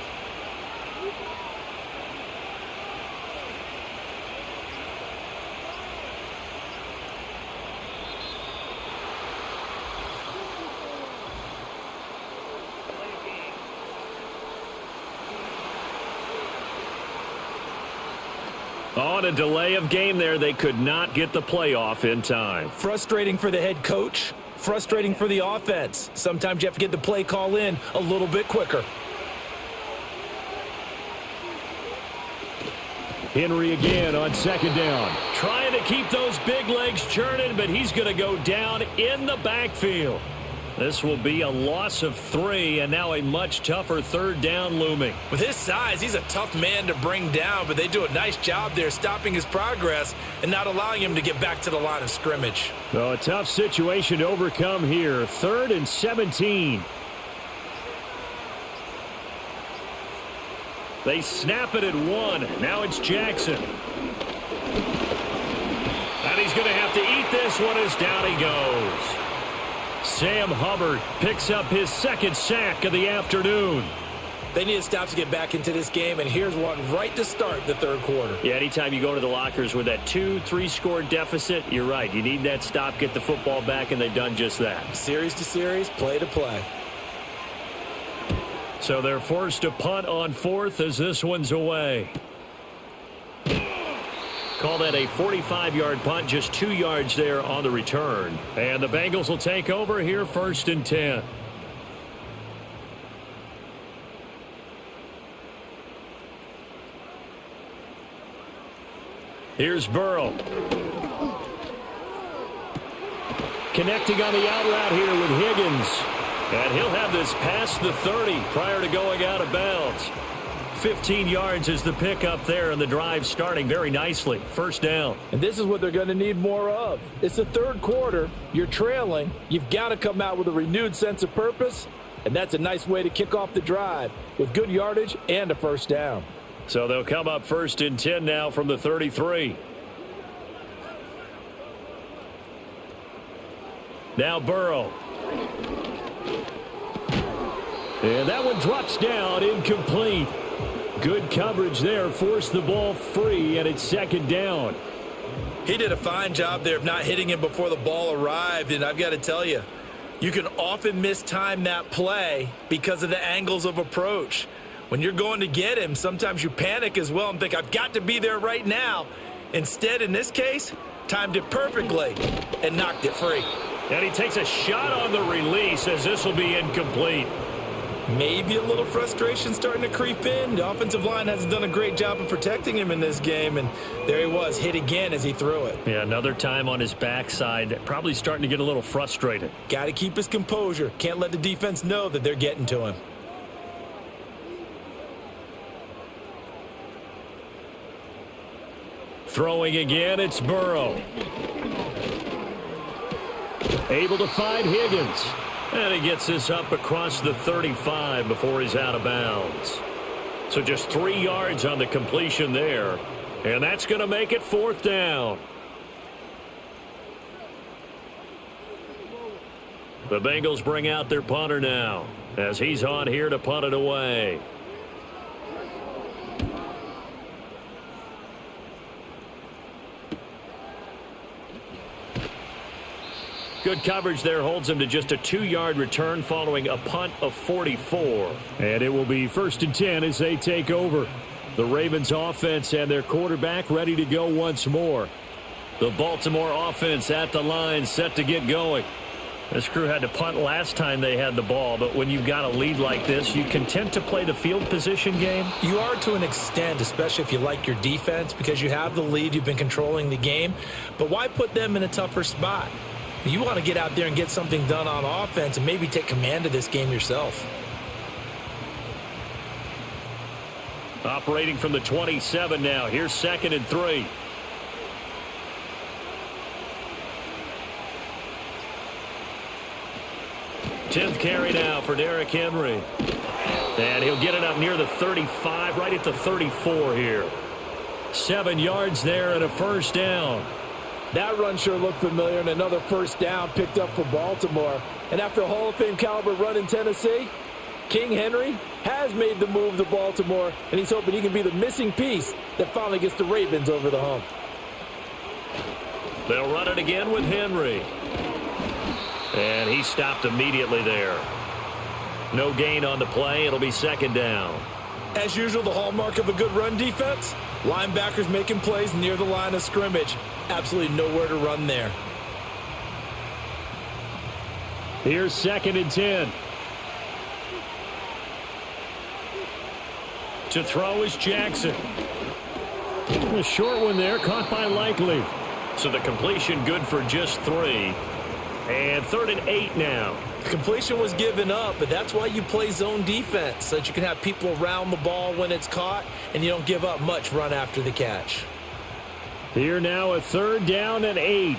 On a delay of game there, they could not get the playoff in time. Frustrating for the head coach, frustrating for the offense. Sometimes you have to get the play call in a little bit quicker. Henry again on second down. Trying to keep those big legs churning, but he's going to go down in the backfield. This will be a loss of 3, and now a much tougher third down looming. With his size, he's a tough man to bring down, but they do a nice job there stopping his progress and not allowing him to get back to the line of scrimmage. So a tough situation to overcome here. 3rd and 17. They snap it at 1. Now it's Jackson. And he's going to have to eat this one as down he goes. Sam Hubbard picks up his 2nd sack of the afternoon. They need a stop to get back into this game, and here's one right to start the 3rd quarter. Yeah, anytime you go to the lockers with that 2-3 score deficit, you're right. You need that stop, get the football back, and they've done just that. Series to series, play to play. So they're forced to punt on 4th as this one's away. Call that a 45-yard punt, just 2 yards there on the return. And the Bengals will take over here 1st and 10. Here's Burrow. Connecting on the out route here with Higgins. And he'll have this past the 30 prior to going out of bounds. 15 yards is the pickup there, and the drive starting very nicely. 1st down. And this is what they're going to need more of. It's the 3rd quarter. You're trailing. You've got to come out with a renewed sense of purpose, and that's a nice way to kick off the drive with good yardage and a 1st down. So they'll come up 1st and 10 now from the 33. Now Burrow. And that one drops down, incomplete. Good coverage there, forced the ball free, and it's 2nd down. He did a fine job there of not hitting him before the ball arrived, and I've got to tell you, you can often mistime that play because of the angles of approach. When you're going to get him, sometimes you panic as well and think, I've got to be there right now. Instead, in this case, timed it perfectly and knocked it free. And he takes a shot on the release as this will be incomplete. Maybe a little frustration starting to creep in. The offensive line hasn't done a great job of protecting him in this game, and there he was, hit again as he threw it. Yeah, another time on his backside, probably starting to get a little frustrated. Got to keep his composure. Can't let the defense know that they're getting to him. Throwing again, it's Burrow. Able to find Higgins. And he gets this up across the 35 before he's out of bounds. So just 3 yards on the completion there. And that's going to make it 4th down. The Bengals bring out their punter now as he's on here to punt it away. Good coverage there holds him to just a 2-yard return following a punt of 44. And it will be 1st and 10 as they take over. The Ravens offense and their quarterback ready to go once more. The Baltimore offense at the line set to get going. This crew had to punt last time they had the ball, but when you've got a lead like this, you content to play the field position game? You are to an extent, especially if you like your defense, because you have the lead, you've been controlling the game. But why put them in a tougher spot? You want to get out there and get something done on offense and maybe take command of this game yourself. Operating from the 27 now. Here's 2nd and 3. Tenth carry now for Derrick Henry. And he'll get it up near the 35, right at the 34 here. 7 yards there and a 1st down. That run sure looked familiar, and another 1st down picked up for Baltimore. And after a Hall of Fame caliber run in Tennessee, King Henry has made the move to Baltimore, and he's hoping he can be the missing piece that finally gets the Ravens over the hump. They'll run it again with Henry. And he stopped immediately there. No gain on the play. It'll be 2nd down. As usual, the hallmark of a good run defense, linebackers making plays near the line of scrimmage. Absolutely nowhere to run there. Here's 2nd and 10. To throw is Jackson. A short one there, caught by Likely. So the completion good for just 3. And 3rd and 8 now. The completion was given up, but that's why you play zone defense, so that you can have people around the ball when it's caught, and you don't give up much run after the catch. Here now a 3rd down and 8.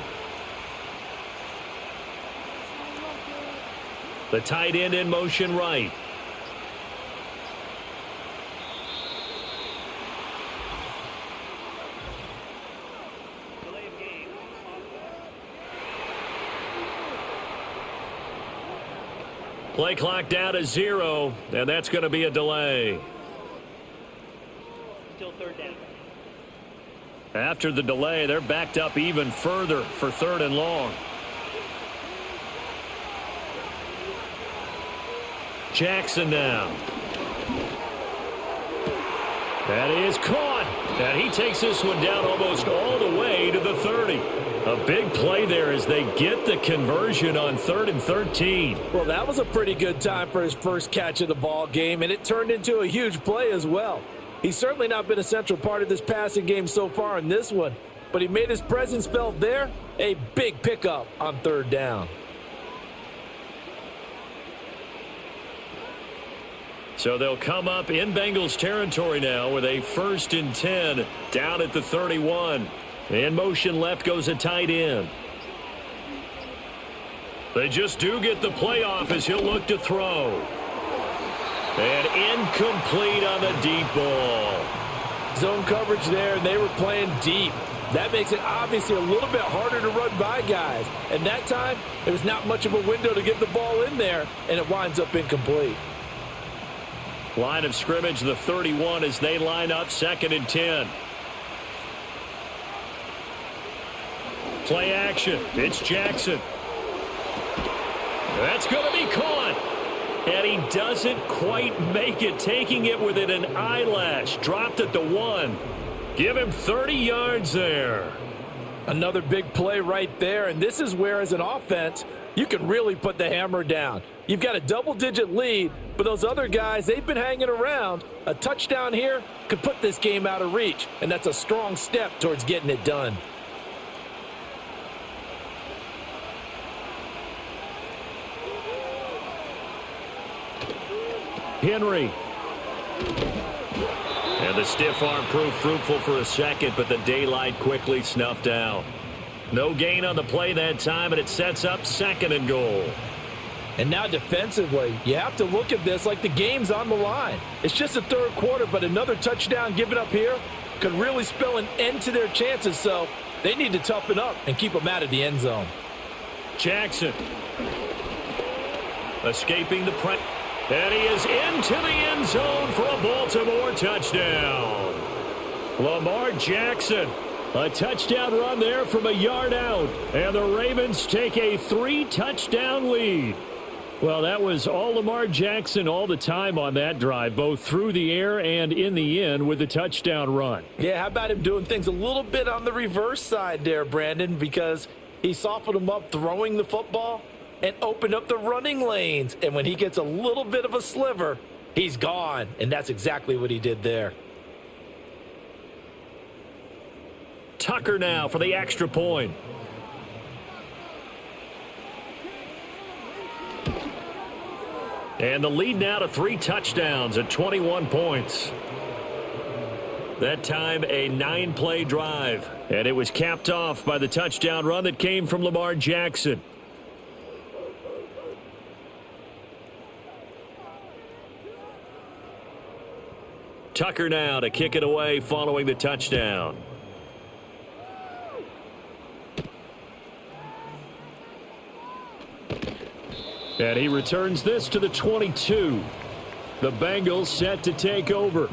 The tight end in motion right. Play clock down to 0, and that's going to be a delay. Still 3rd down. After the delay, they're backed up even further for 3rd and long. Jackson now. That is caught. And he takes this one down almost all the way to the 30. A big play there as they get the conversion on 3rd and 13. Well, that was a pretty good time for his first catch of the ball game, and it turned into a huge play as well. He's certainly not been a central part of this passing game so far in this one, but he made his presence felt there. A big pickup on 3rd down. So they'll come up in Bengals territory now with a 1st and 10 down at the 31. In motion left goes a tight end. They just do get the playoff as he'll look to throw. And incomplete on the deep ball. Zone coverage there, and they were playing deep. That makes it obviously a little bit harder to run by guys. And that time, there was not much of a window to get the ball in there, and it winds up incomplete. Line of scrimmage, the 31 as they line up 2nd and 10. Play action. It's Jackson. That's going to be caught. And he doesn't quite make it, taking it within an eyelash. Dropped at the 1. Give him 30 yards there. Another big play right there, and this is where, as an offense, you can really put the hammer down. You've got a double-digit lead, but those other guys, they've been hanging around. A touchdown here could put this game out of reach, and that's a strong step towards getting it done. Henry. And the stiff arm proved fruitful for a second, but the daylight quickly snuffed out. No gain on the play that time, and it sets up 2nd and goal. And now defensively, you have to look at this like the game's on the line. It's just the 3rd quarter, but another touchdown given up here could really spell an end to their chances, so they need to toughen up and keep them out of the end zone. Jackson. Escaping the pressure. And he is into the end zone for a Baltimore touchdown. Lamar Jackson. A touchdown run there from a yard out. And the Ravens take a 3-touchdown lead. Well, that was all Lamar Jackson all the time on that drive, both through the air and in the end with the touchdown run. Yeah, how about him doing things a little bit on the reverse side there, Brandon, because he softened him up throwing the football and opened up the running lanes. And when he gets a little bit of a sliver, he's gone. And that's exactly what he did there. Tucker now for the extra point. And the lead now to 3 touchdowns at 21 points. That time a 9-play drive. And it was capped off by the touchdown run that came from Lamar Jackson. Tucker now to kick it away following the touchdown. And he returns this to the 22. The Bengals set to take over.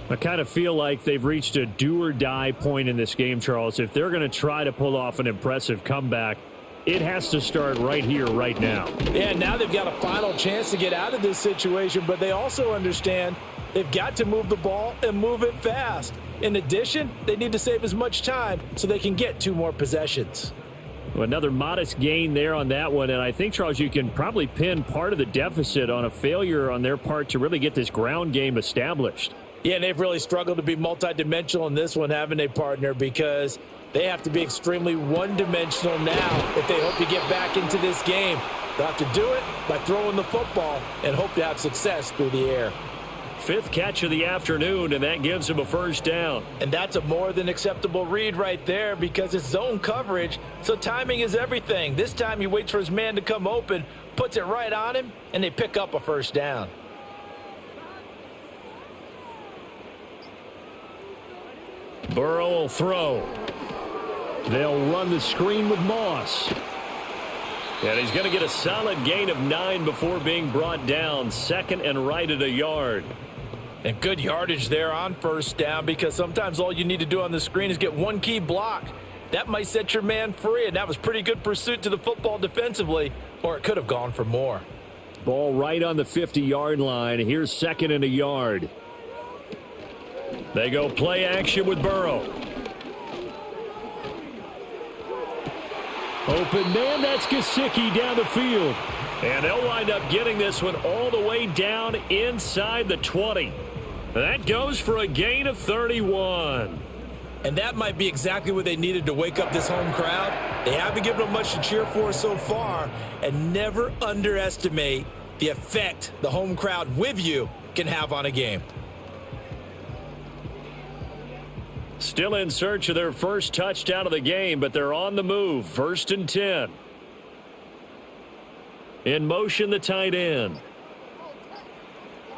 I kind of feel like they've reached a do-or-die point in this game, Charles. If they're going to try to pull off an impressive comeback, it has to start right here, right now. Yeah, now they've got a final chance to get out of this situation, but they also understand they've got to move the ball and move it fast. In addition, they need to save as much time so they can get 2 more possessions. Well, another modest gain there on that one, and I think, Charles, you can probably pin part of the deficit on a failure on their part to really get this ground game established. Yeah, and they've really struggled to be multidimensional in this one, haven't they, partner? Because they have to be extremely one-dimensional now if they hope to get back into this game. They'll have to do it by throwing the football and hope to have success through the air. 5th catch of the afternoon, and that gives him a first down. And that's a more than acceptable read right there because it's zone coverage, so timing is everything. This time he waits for his man to come open, puts it right on him, and they pick up a first down. Burrow will throw. They'll run the screen with Moss. And he's going to get a solid gain of 9 before being brought down. 2nd and right at a yard. And good yardage there on first down because sometimes all you need to do on the screen is get one key block. That might set your man free, and that was pretty good pursuit to the football defensively, or it could have gone for more. Ball right on the 50-yard line. Here's 2nd and a yard. They go play action with Burrow. Open man, that's Gesicki down the field. And they'll wind up getting this one all the way down inside the 20. That goes for a gain of 31. And that might be exactly what they needed to wake up this home crowd. They haven't given them much to cheer for so far. And never underestimate the effect the home crowd with you can have on a game. Still in search of their first touchdown of the game, but they're on the move. 1st and 10. In motion, the tight end.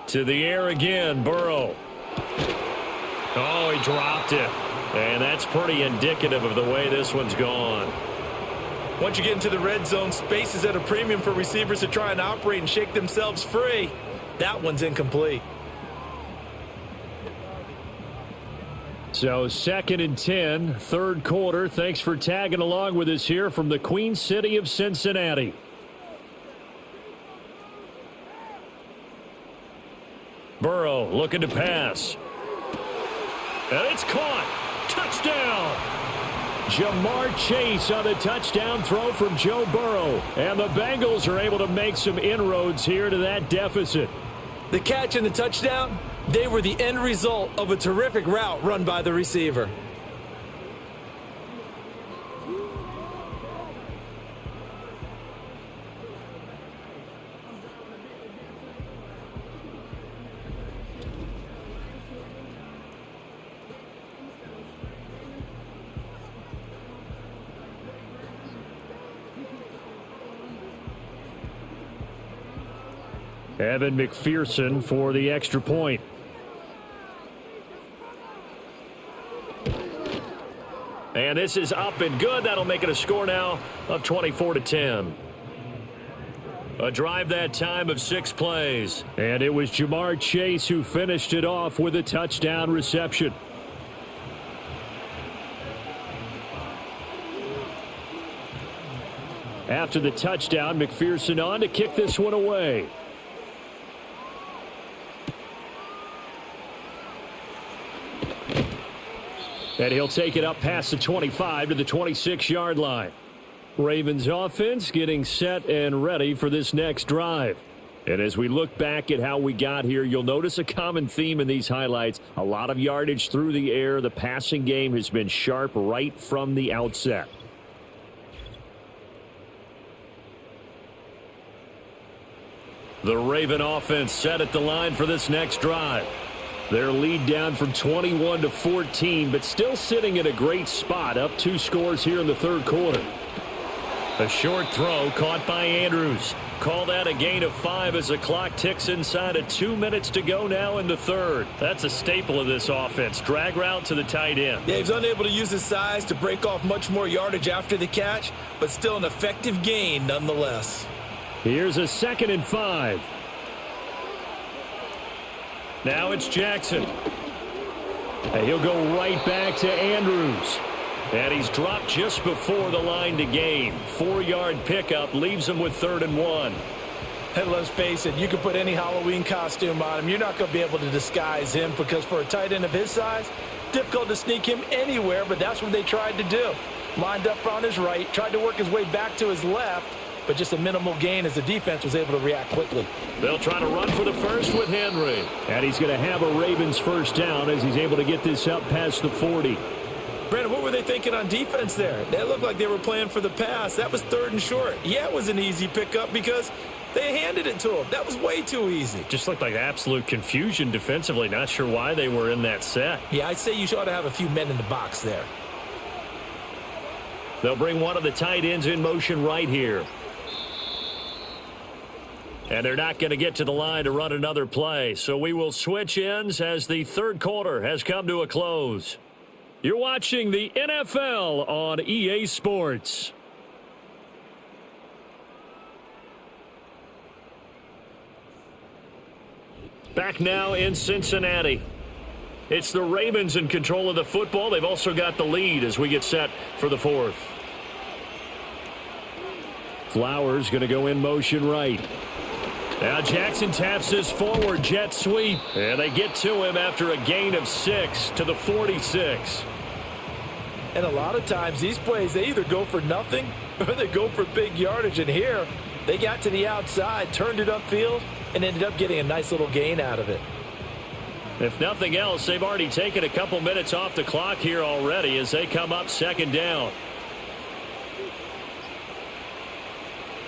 To the air again, Burrow. Oh, he dropped it. And that's pretty indicative of the way this one's gone. Once you get into the red zone, space is at a premium for receivers to try and operate and shake themselves free. That one's incomplete. So 2nd and 10, 3rd quarter. Thanks for tagging along with us here from the Queen City of Cincinnati. Burrow looking to pass. And it's caught. Touchdown. Jamar Chase on the touchdown throw from Joe Burrow. And the Bengals are able to make some inroads here to that deficit. The catch and the touchdown, they were the end result of a terrific route run by the receiver. Evan McPherson for the extra point. And this is up and good. That'll make it a score now of 24-10. A drive that time of 6 plays. And it was Jamar Chase who finished it off with a touchdown reception. After the touchdown, McPherson on to kick this one away. And he'll take it up past the 25 to the 26-yard line. Ravens offense getting set and ready for this next drive. And as we look back at how we got here, you'll notice a common theme in these highlights. A lot of yardage through the air. The passing game has been sharp right from the outset. The Raven offense set at the line for this next drive. Their lead down from 21 to 14, but still sitting in a great spot, up 2 scores here in the 3rd quarter. A short throw caught by Andrews. Call that a gain of 5 as the clock ticks inside of 2 minutes to go now in the 3rd. That's a staple of this offense. Drag route to the tight end. Yeah, he's unable to use his size to break off much more yardage after the catch, but still an effective gain nonetheless. Here's a 2nd and 5. Now it's Jackson. And he'll go right back to Andrews. And he's dropped just before the line to gain. 4-yard pickup leaves him with 3rd and 1. And let's face it, you can put any Halloween costume on him. You're not going to be able to disguise him because for a tight end of his size, difficult to sneak him anywhere, but that's what they tried to do. Lined up on his right, tried to work his way back to his left, but just a minimal gain as the defense was able to react quickly. They'll try to run for the first with Henry. And he's going to have a Ravens first down as he's able to get this up past the 40. Brandon, what were they thinking on defense there? They looked like they were playing for the pass. That was 3rd and short. Yeah, it was an easy pickup because they handed it to him. That was way too easy. Just looked like absolute confusion defensively. Not sure why they were in that set. Yeah, I'd say you ought to have a few men in the box there. They'll bring one of the tight ends in motion right here. And they're not going to get to the line to run another play. So we will switch ends as the third quarter has come to a close. You're watching the NFL on EA Sports. Back now in Cincinnati. It's the Ravens in control of the football. They've also got the lead as we get set for the fourth. Flowers going to go in motion right. Now Jackson taps this forward jet sweep. And they get to him after a gain of 6 to the 46. And a lot of times these plays, they either go for nothing or they go for big yardage. And here, they got to the outside, turned it upfield, and ended up getting a nice little gain out of it. If nothing else, they've already taken a couple minutes off the clock here already as they come up second down.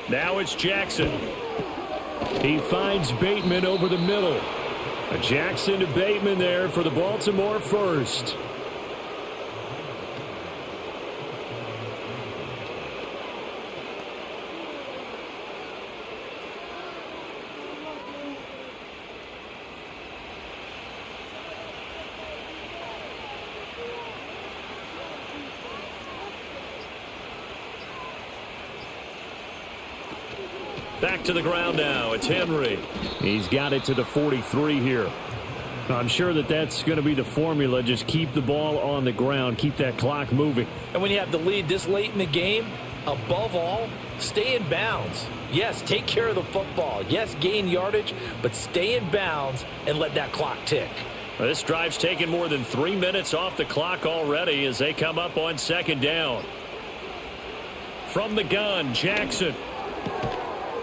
Now it's Jackson. He finds Bateman over the middle. Jackson to Bateman there for the Baltimore first. Back to the ground now. It's Henry. He's got it to the 43 here. I'm sure that's going to be the formula. Just keep the ball on the ground. Keep that clock moving. And when you have the lead this late in the game, above all, stay in bounds. Yes, take care of the football. Yes, gain yardage, but stay in bounds and let that clock tick. Well, this drive's taken more than 3 minutes off the clock already as they come up on second down. From the gun, Jackson.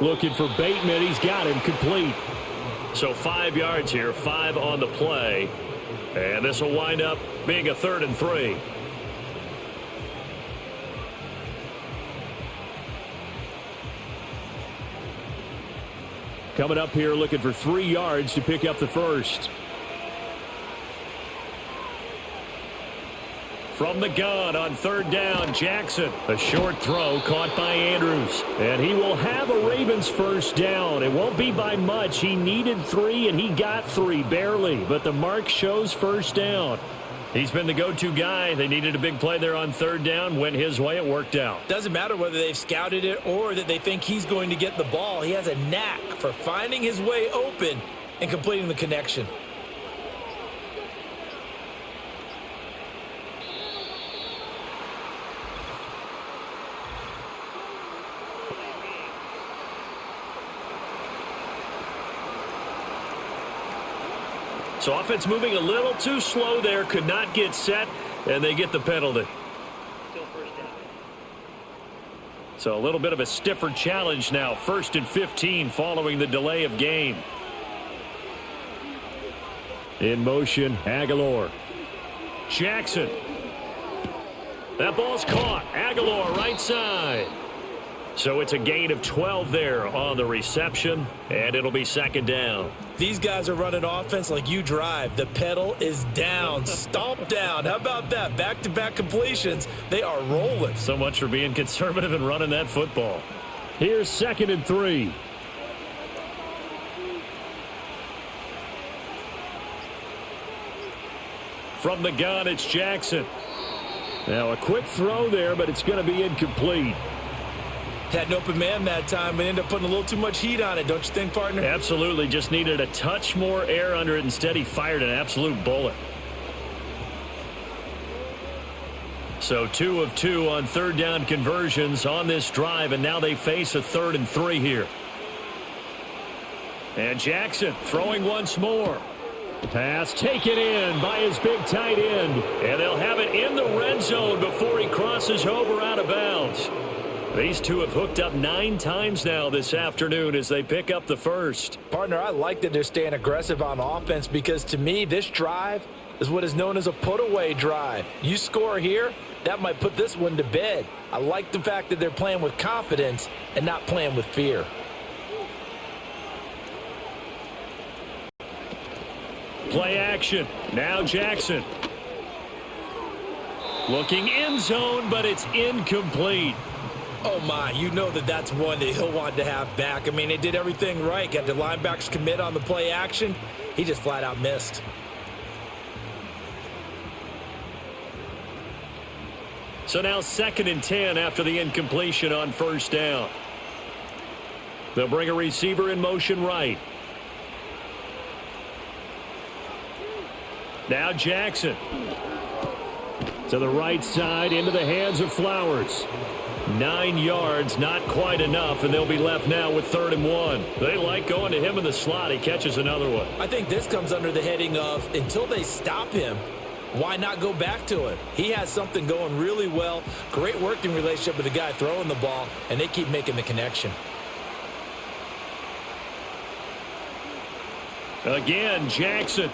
Looking for Bateman. He's got him complete. So 5 yards here, 5 on the play. And this will wind up being a 3rd and 3. Coming up here looking for 3 yards to pick up the first. From the gun on 3rd down, Jackson. A short throw caught by Andrews. And he will have a Ravens first down. It won't be by much. He needed 3, and he got 3, barely. But the mark shows first down. He's been the go-to guy. They needed a big play there on 3rd down. Went his way. It worked out. Doesn't matter whether they've scouted it or that they think he's going to get the ball. He has a knack for finding his way open and completing the connection. So offense moving a little too slow there. Could not get set, and they get the penalty. So a little bit of a stiffer challenge now. 1st and 15 following the delay of game. In motion, Aguilar. Jackson. That ball's caught. Aguilar right side. So it's a gain of 12 there on the reception, and it'll be 2nd down. These guys are running offense like you drive. The pedal is down, stomp down. How about that? Back-to-back completions. They are rolling. So much for being conservative and running that football. Here's 2nd and 3. From the gun, it's Jackson. Now a quick throw there, but it's going to be incomplete. Had an open man that time, but ended up putting a little too much heat on it, don't you think, partner? Absolutely. Just needed a touch more air under it. Instead, he fired an absolute bullet. So 2 of 2 on 3rd down conversions on this drive, and now they face a 3rd and 3 here. And Jackson throwing once more. Pass taken in by his big tight end. And they'll have it in the red zone before he crosses over out of bounds. These two have hooked up 9 times now this afternoon as they pick up the first. Partner, I like that they're staying aggressive on offense because to me, this drive is what is known as a put-away drive. You score here, that might put this one to bed. I like the fact that they're playing with confidence and not playing with fear. Play action. Now Jackson. Looking end zone, but it's incomplete. Oh, my. You know that that's one that he'll want to have back. I mean, they did everything right. Got the linebackers commit on the play action. He just flat out missed. So now 2nd and 10 after the incompletion on first down. They'll bring a receiver in motion right. Now Jackson. To the right side, into the hands of Flowers. 9 yards, not quite enough, and they'll be left now with 3rd and 1. They like going to him in the slot. He catches another one. I think this comes under the heading of until they stop him, why not go back to him? He has something going really well. Great working relationship with the guy throwing the ball, and they keep making the connection. Again, Jackson.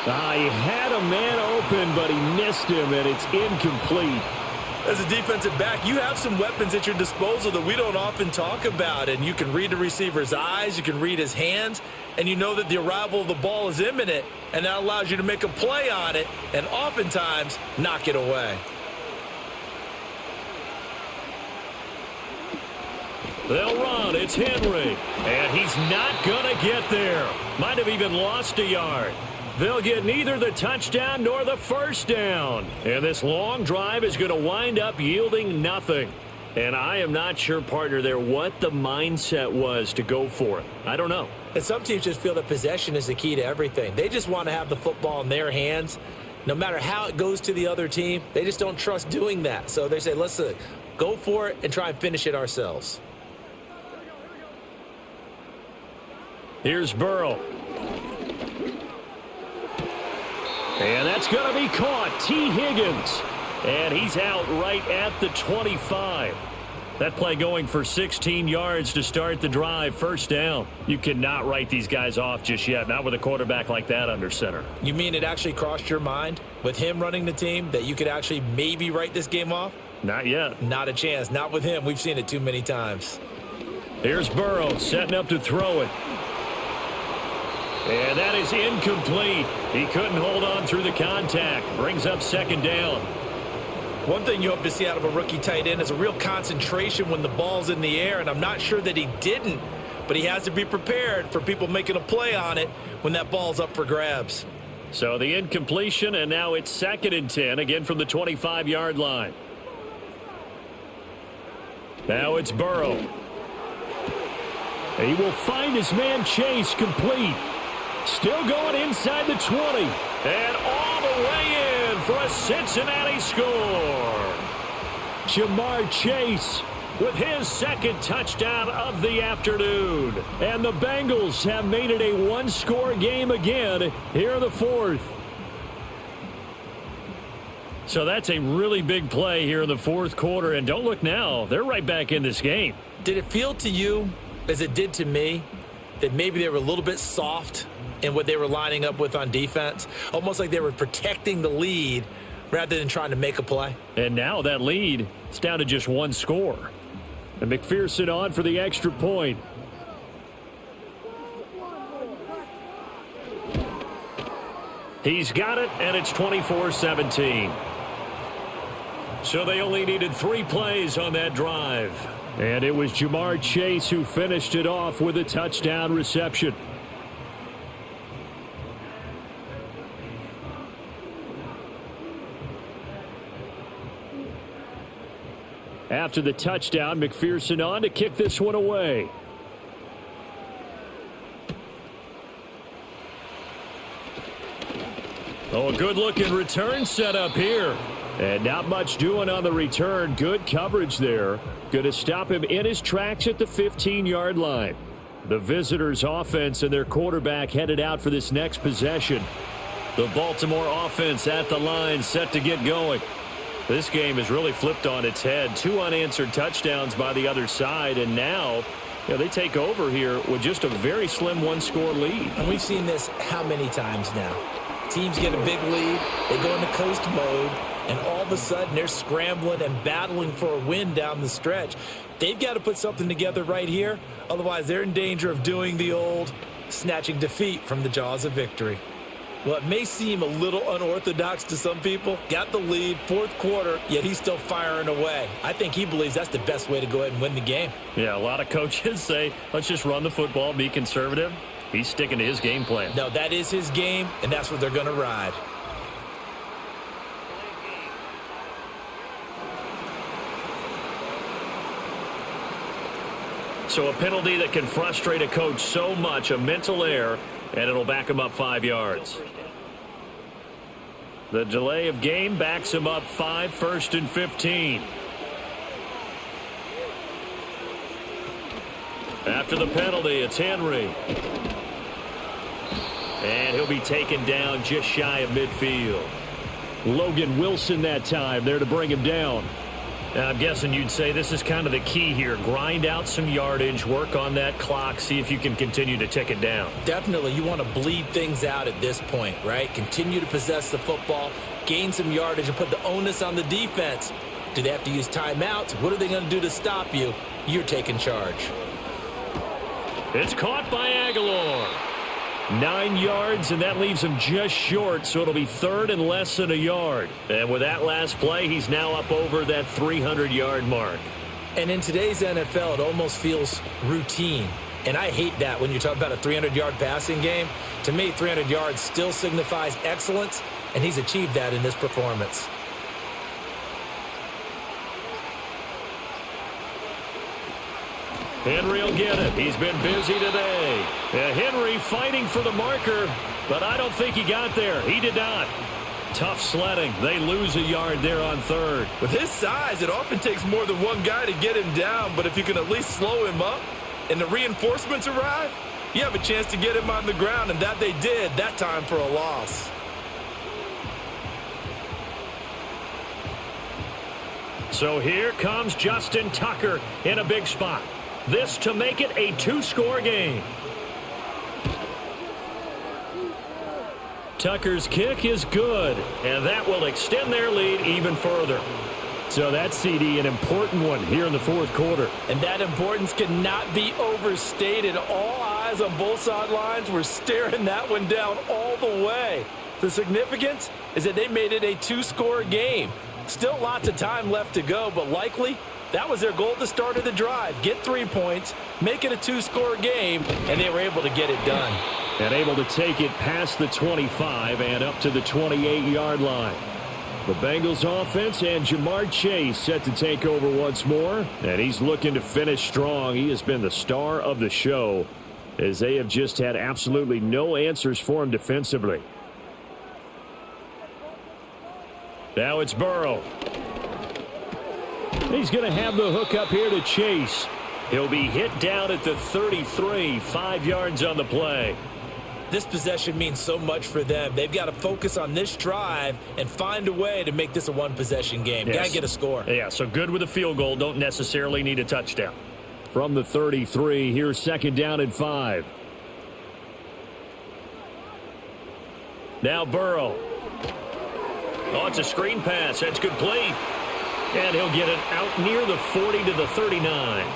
He had a man open, but he missed him, and it's incomplete. As a defensive back, you have some weapons at your disposal that we don't often talk about, and you can read the receiver's eyes, you can read his hands, and you know that the arrival of the ball is imminent, and that allows you to make a play on it and oftentimes knock it away. They'll run. It's Henry, and he's not going to get there. Might have even lost a yard. They'll get neither the touchdown nor the first down. And this long drive is going to wind up yielding nothing. And I am not sure, partner, there what the mindset was to go for it. I don't know. And some teams just feel that possession is the key to everything. They just want to have the football in their hands. No matter how it goes to the other team, they just don't trust doing that. So they say, let's go for it and try and finish it ourselves. Here's Burrow. And that's going to be caught. T. Higgins. And he's out right at the 25. That play going for 16 yards to start the drive. First down. You cannot write these guys off just yet. Not with a quarterback like that under center. You mean it actually crossed your mind with him running the team that you could actually maybe write this game off? Not yet. Not a chance. Not with him. We've seen it too many times. Here's Burrow setting up to throw it. And that is incomplete. He couldn't hold on through the contact. Brings up 2nd down. One thing you hope to see out of a rookie tight end is a real concentration when the ball's in the air, and I'm not sure that he didn't, but he has to be prepared for people making a play on it when that ball's up for grabs. So the incompletion, and now it's 2nd and 10, again from the 25-yard line. Now it's Burrow. He will find his man Chase complete. Still going inside the 20. And all the way in for a Cincinnati score. Jamar Chase with his 2nd touchdown of the afternoon. And the Bengals have made it a one-score game again here in the 4th. So that's a really big play here in the 4th quarter. And don't look now. They're right back in this game. Did it feel to you, as it did to me, that maybe they were a little bit soft in what they were lining up with on defense? Almost like they were protecting the lead rather than trying to make a play. And now that lead is down to just 1 score. And McPherson on for the extra point. He's got it, and it's 24-17. So they only needed 3 plays on that drive. And it was Jamar Chase who finished it off with a touchdown reception. After the touchdown, McPherson on to kick this one away. Oh, a good-looking return set up here. And not much doing on the return. Good coverage there. Going to stop him in his tracks at the 15-yard line. The visitors' offense and their quarterback headed out for this next possession. The Baltimore offense at the line set to get going. This game has really flipped on its head. 2 unanswered touchdowns by the other side, and now they take over here with just a very slim one-score lead. And we've seen this how many times now? Teams get a big lead, they go into coast mode, and all of a sudden they're scrambling and battling for a win down the stretch. They've got to put something together right here, otherwise they're in danger of doing the old snatching defeat from the jaws of victory. Well, it may seem a little unorthodox to some people. Got the lead, fourth quarter, yet he's still firing away. I think he believes that's the best way to go ahead and win the game. Yeah, a lot of coaches say, let's just run the football, be conservative. He's sticking to his game plan. No, that is his game, and that's what they're going to ride. So a penalty that can frustrate a coach so much, a mental error, and it'll back him up 5 yards. The delay of game backs him up 5, 1st and 15. After the penalty, it's Henry. And he'll be taken down just shy of midfield. Logan Wilson that time there to bring him down. Now, I'm guessing you'd say this is kind of the key here. Grind out some yardage, work on that clock, see if you can continue to tick it down. Definitely, you want to bleed things out at this point, right? Continue to possess the football, gain some yardage, and put the onus on the defense. Do they have to use timeouts? What are they going to do to stop you? You're taking charge. It's caught by Aguilar. 9 yards, and that leaves him just short, so it'll be 3rd and less than a yard. And with that last play, he's now up over that 300-yard mark. And in today's NFL, it almost feels routine. And I hate that when you talk about a 300-yard passing game. To me, 300 yards still signifies excellence, and he's achieved that in this performance. Henry will get it. He's been busy today. Henry fighting for the marker, but I don't think he got there. He did not. Tough sledding. They lose a yard there on 3rd. With his size, it often takes more than one guy to get him down, but if you can at least slow him up and the reinforcements arrive, you have a chance to get him on the ground, and that they did, that time for a loss. So here comes Justin Tucker in a big spot. This to make it a 2-score game. Tucker's kick is good, and that will extend their lead even further. So that's, CD, an important one here in the fourth quarter. And that importance cannot be overstated. All eyes on both sidelines were staring that one down all the way. The significance is that they made it a 2-score game. Still lots of time left to go, but likely that was their goal at the start of the drive. Get 3 points, make it a 2-score game, and they were able to get it done. And able to take it past the 25 and up to the 28-yard line. The Bengals offense and Jamar Chase set to take over once more. And he's looking to finish strong. He has been the star of the show as they have just had absolutely no answers for him defensively. Now it's Burrow. He's going to have the hook up here to Chase. He'll be hit down at the 33, 5 yards on the play. This possession means so much for them. They've got to focus on this drive and find a way to make this a one-possession game. Yes. Got to get a score. Yeah, so good with a field goal. Don't necessarily need a touchdown. From the 33, here's 2nd down and 5. Now Burrow. Oh, it's a screen pass. That's complete. And he'll get it out near the 40 to the 39.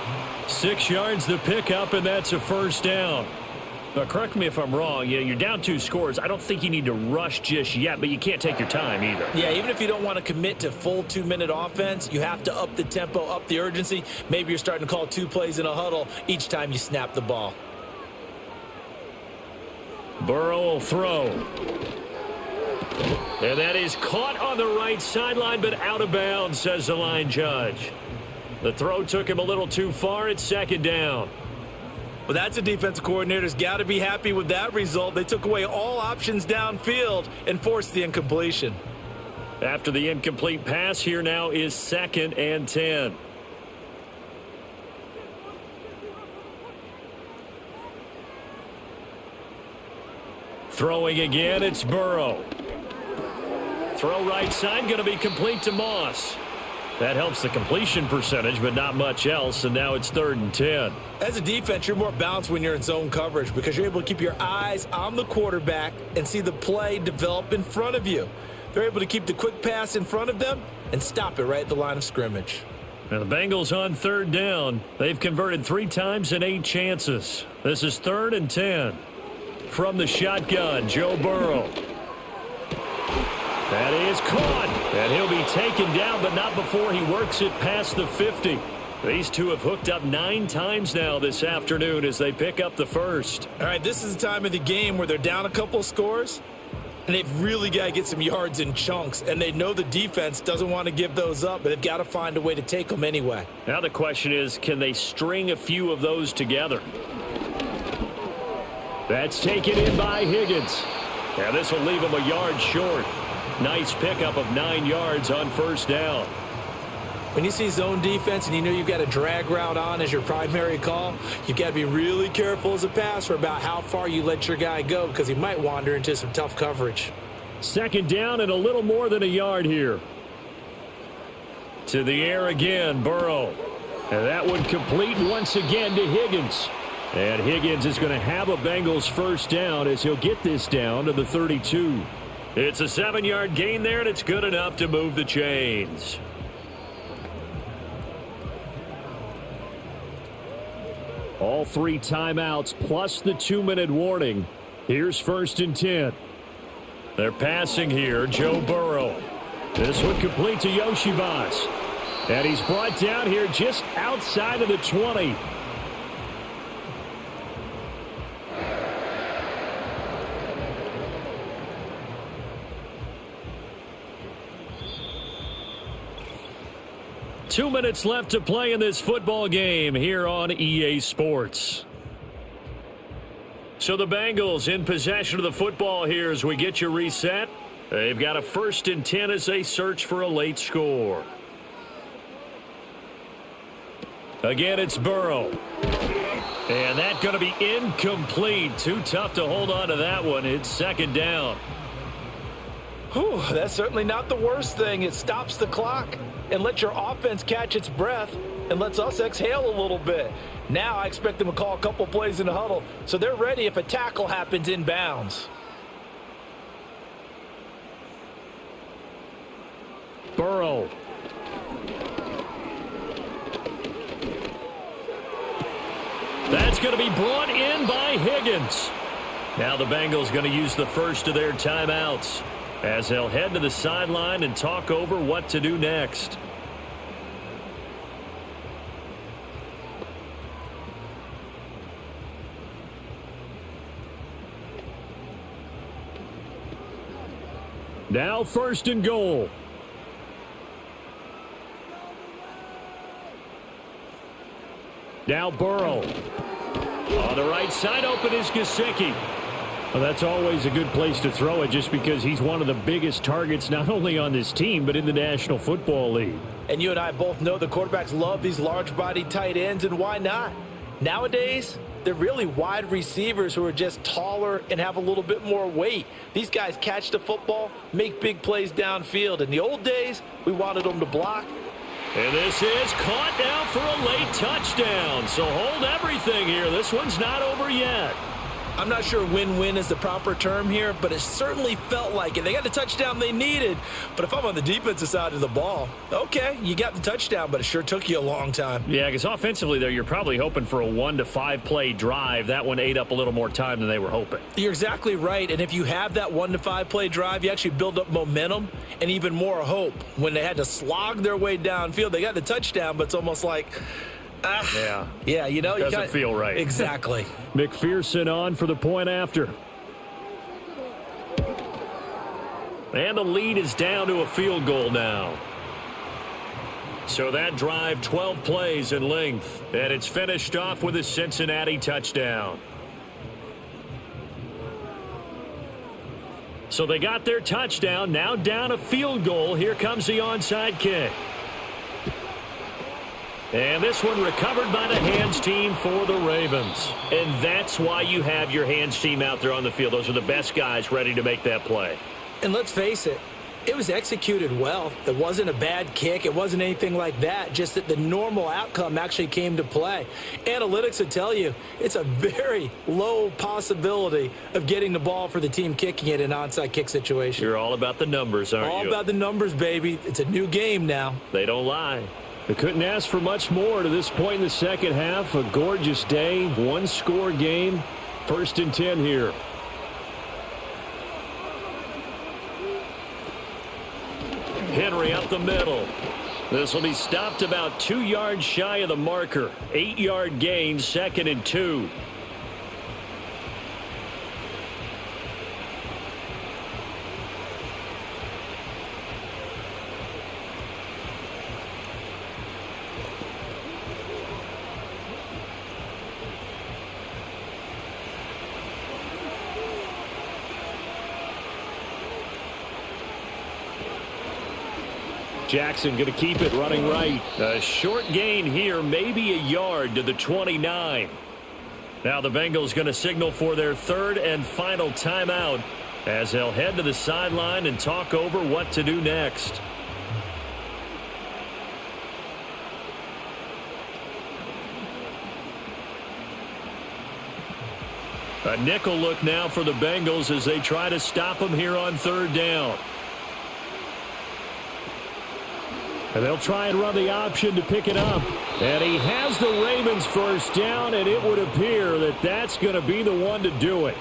6 yards the pickup, and that's a 1st down. Correct me if I'm wrong. You're down 2 scores. I don't think you need to rush just yet, but you can't take your time either. Yeah, even if you don't want to commit to full 2-minute offense, you have to up the tempo, up the urgency. Maybe you're starting to call 2 plays in a huddle each time you snap the ball. Burrow will throw. And that is caught on the right sideline, but out of bounds, says the line judge. The throw took him a little too far. It's 2nd down. Well, that's a defensive coordinator's got to be happy with that result. They took away all options downfield and forced the incompletion. After the incomplete pass, here now is 2nd and 10. Throwing again, it's Burrow. Throw right side, going to be complete to Moss. That helps the completion percentage, but not much else, and now it's 3rd and 10. As a defense, you're more balanced when you're in zone coverage because you're able to keep your eyes on the quarterback and see the play develop in front of you. They're able to keep the quick pass in front of them and stop it right at the line of scrimmage. Now the Bengals on 3rd down. They've converted 3 times in 8 chances. This is 3rd and 10. From the shotgun, Joe Burrow. That is caught, and he'll be taken down, but not before he works it past the 50. These two have hooked up 9 times now this afternoon as they pick up the first. All right, this is the time of the game where they're down a couple scores, and they've really got to get some yards in chunks, and they know the defense doesn't want to give those up, but they've got to find a way to take them anyway. Now the question is, can they string a few of those together? That's taken in by Higgins. Now this will leave him a yard short. Nice pickup of 9 yards on 1st down. When you see zone defense and you know you've got a drag route on as your primary call, you've got to be really careful as a passer about how far you let your guy go because he might wander into some tough coverage. 2nd down and a little more than a yard here. To the air again, Burrow. And that one complete once again to Higgins. And Higgins is going to have a Bengals 1st down as he'll get this down to the 32. It's a 7-yard gain there, and it's good enough to move the chains. All 3 timeouts plus the 2-minute warning. Here's 1st and 10. They're passing here, Joe Burrow. This one complete to Yoshivas. And he's brought down here just outside of the 20. Two minutes left to play in this football game here on EA Sports. So the Bengals in possession of the football here as we get you reset. They've got a 1st and 10 as they search for a late score. Again, it's Burrow. And that's going to be incomplete. Too tough to hold on to that one. It's 2nd down. Whew, that's certainly not the worst thing. It stops the clock and lets your offense catch its breath and lets us exhale a little bit. Now I expect them to call a couple plays in the huddle so they're ready if a tackle happens in bounds. Burrow. That's going to be brought in by Higgins. Now the Bengals going to use the first of their timeouts as they'll head to the sideline and talk over what to do next. Now 1st and goal. Now Burrow. On the right side, open is Gesicki. Well, that's always a good place to throw it just because he's one of the biggest targets not only on this team but in the National Football League. And you and I both know the quarterbacks love these large-bodied tight ends, and why not? Nowadays, they're really wide receivers who are just taller and have a little bit more weight. These guys catch the football, make big plays downfield. In the old days, we wanted them to block. And this is caught now for a late touchdown. So hold everything here. This one's not over yet. I'm not sure win-win is the proper term here, but it certainly felt like it. They got the touchdown they needed, but if I'm on the defensive side of the ball, okay, you got the touchdown, but it sure took you a long time. Yeah, because offensively, there, you're probably hoping for a 1 to 5 play drive. That one ate up a little more time than they were hoping. You're exactly right, and if you have that 1 to 5 play drive, you actually build up momentum and even more hope. When they had to slog their way downfield, they got the touchdown, but it's almost like... Yeah, you know. Doesn't feel right. Exactly. McPherson on for the point after. And the lead is down to a field goal now. So that drive, 12 plays in length. And it's finished off with a Cincinnati touchdown. So they got their touchdown, now down a field goal. Here comes the onside kick. And this one recovered by the hands team for the Ravens. And that's why you have your hands team out there on the field. Those are the best guys ready to make that play. And let's face it, It was executed well. It wasn't a bad kick. It wasn't anything like that. Just that the normal outcome actually came to play. Analytics would tell you it's a very low possibility of getting the ball for the team kicking it in an onside kick situation. You're all about the numbers, aren't you? All about the numbers, baby. It's a new game now. They don't lie. They couldn't ask for much more to this point in the second half. A gorgeous day, one-score game. 1st and 10 here. Henry up the middle. This will be stopped about 2 yards shy of the marker. 8-yard gain, 2nd and 2. Jackson going to keep it running right. A short gain here, maybe a yard to the 29. Now the Bengals going to signal for their 3rd and final timeout as they'll head to the sideline and talk over what to do next. A nickel look now for the Bengals as they try to stop them here on 3rd down. And they'll try and run the option to pick it up. And he has the Ravens 1st down, and it would appear that that's going to be the one to do it.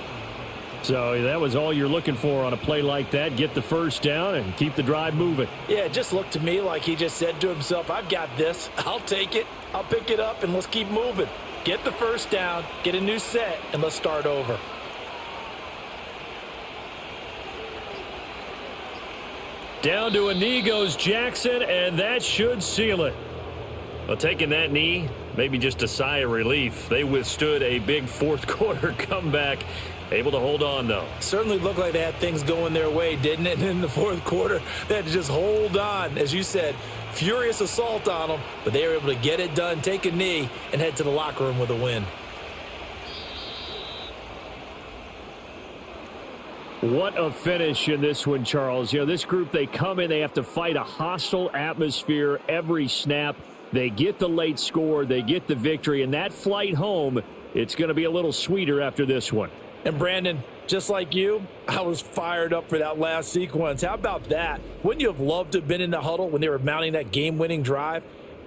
So that was all you're looking for on a play like that. Get the 1st down and keep the drive moving. Yeah, it just looked to me like he just said to himself, I've got this. I'll take it. I'll pick it up, and let's keep moving. Get the 1st down, get a new set, and let's start over. Down to a knee goes Jackson, and that should seal it. Well, taking that knee, maybe just a sigh of relief. They withstood a big 4th quarter comeback. Able to hold on, though. Certainly looked like they had things going their way, didn't it? And in the 4th quarter, they had to just hold on. As you said, furious assault on them, but they were able to get it done, take a knee, and head to the locker room with a win. What a finish in this one, Charles. You know, this group, they come in, they have to fight a hostile atmosphere every snap. They get the late score, they get the victory, and that flight home, it's going to be a little sweeter after this one. And Brandon, just like you, I was fired up for that last sequence. How about that? Wouldn't you have loved to have been in the huddle when they were mounting that game-winning drive?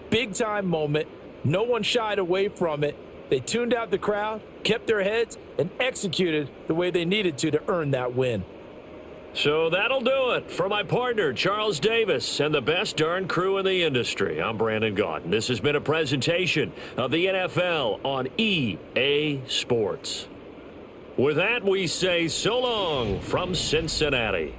Big-time moment. No one shied away from it. They tuned out the crowd, kept their heads, and executed the way they needed to earn that win. So that'll do it. For my partner, Charles Davis, and the best darn crew in the industry, I'm Brandon Gaudin. This has been a presentation of the NFL on EA Sports. With that, we say so long from Cincinnati.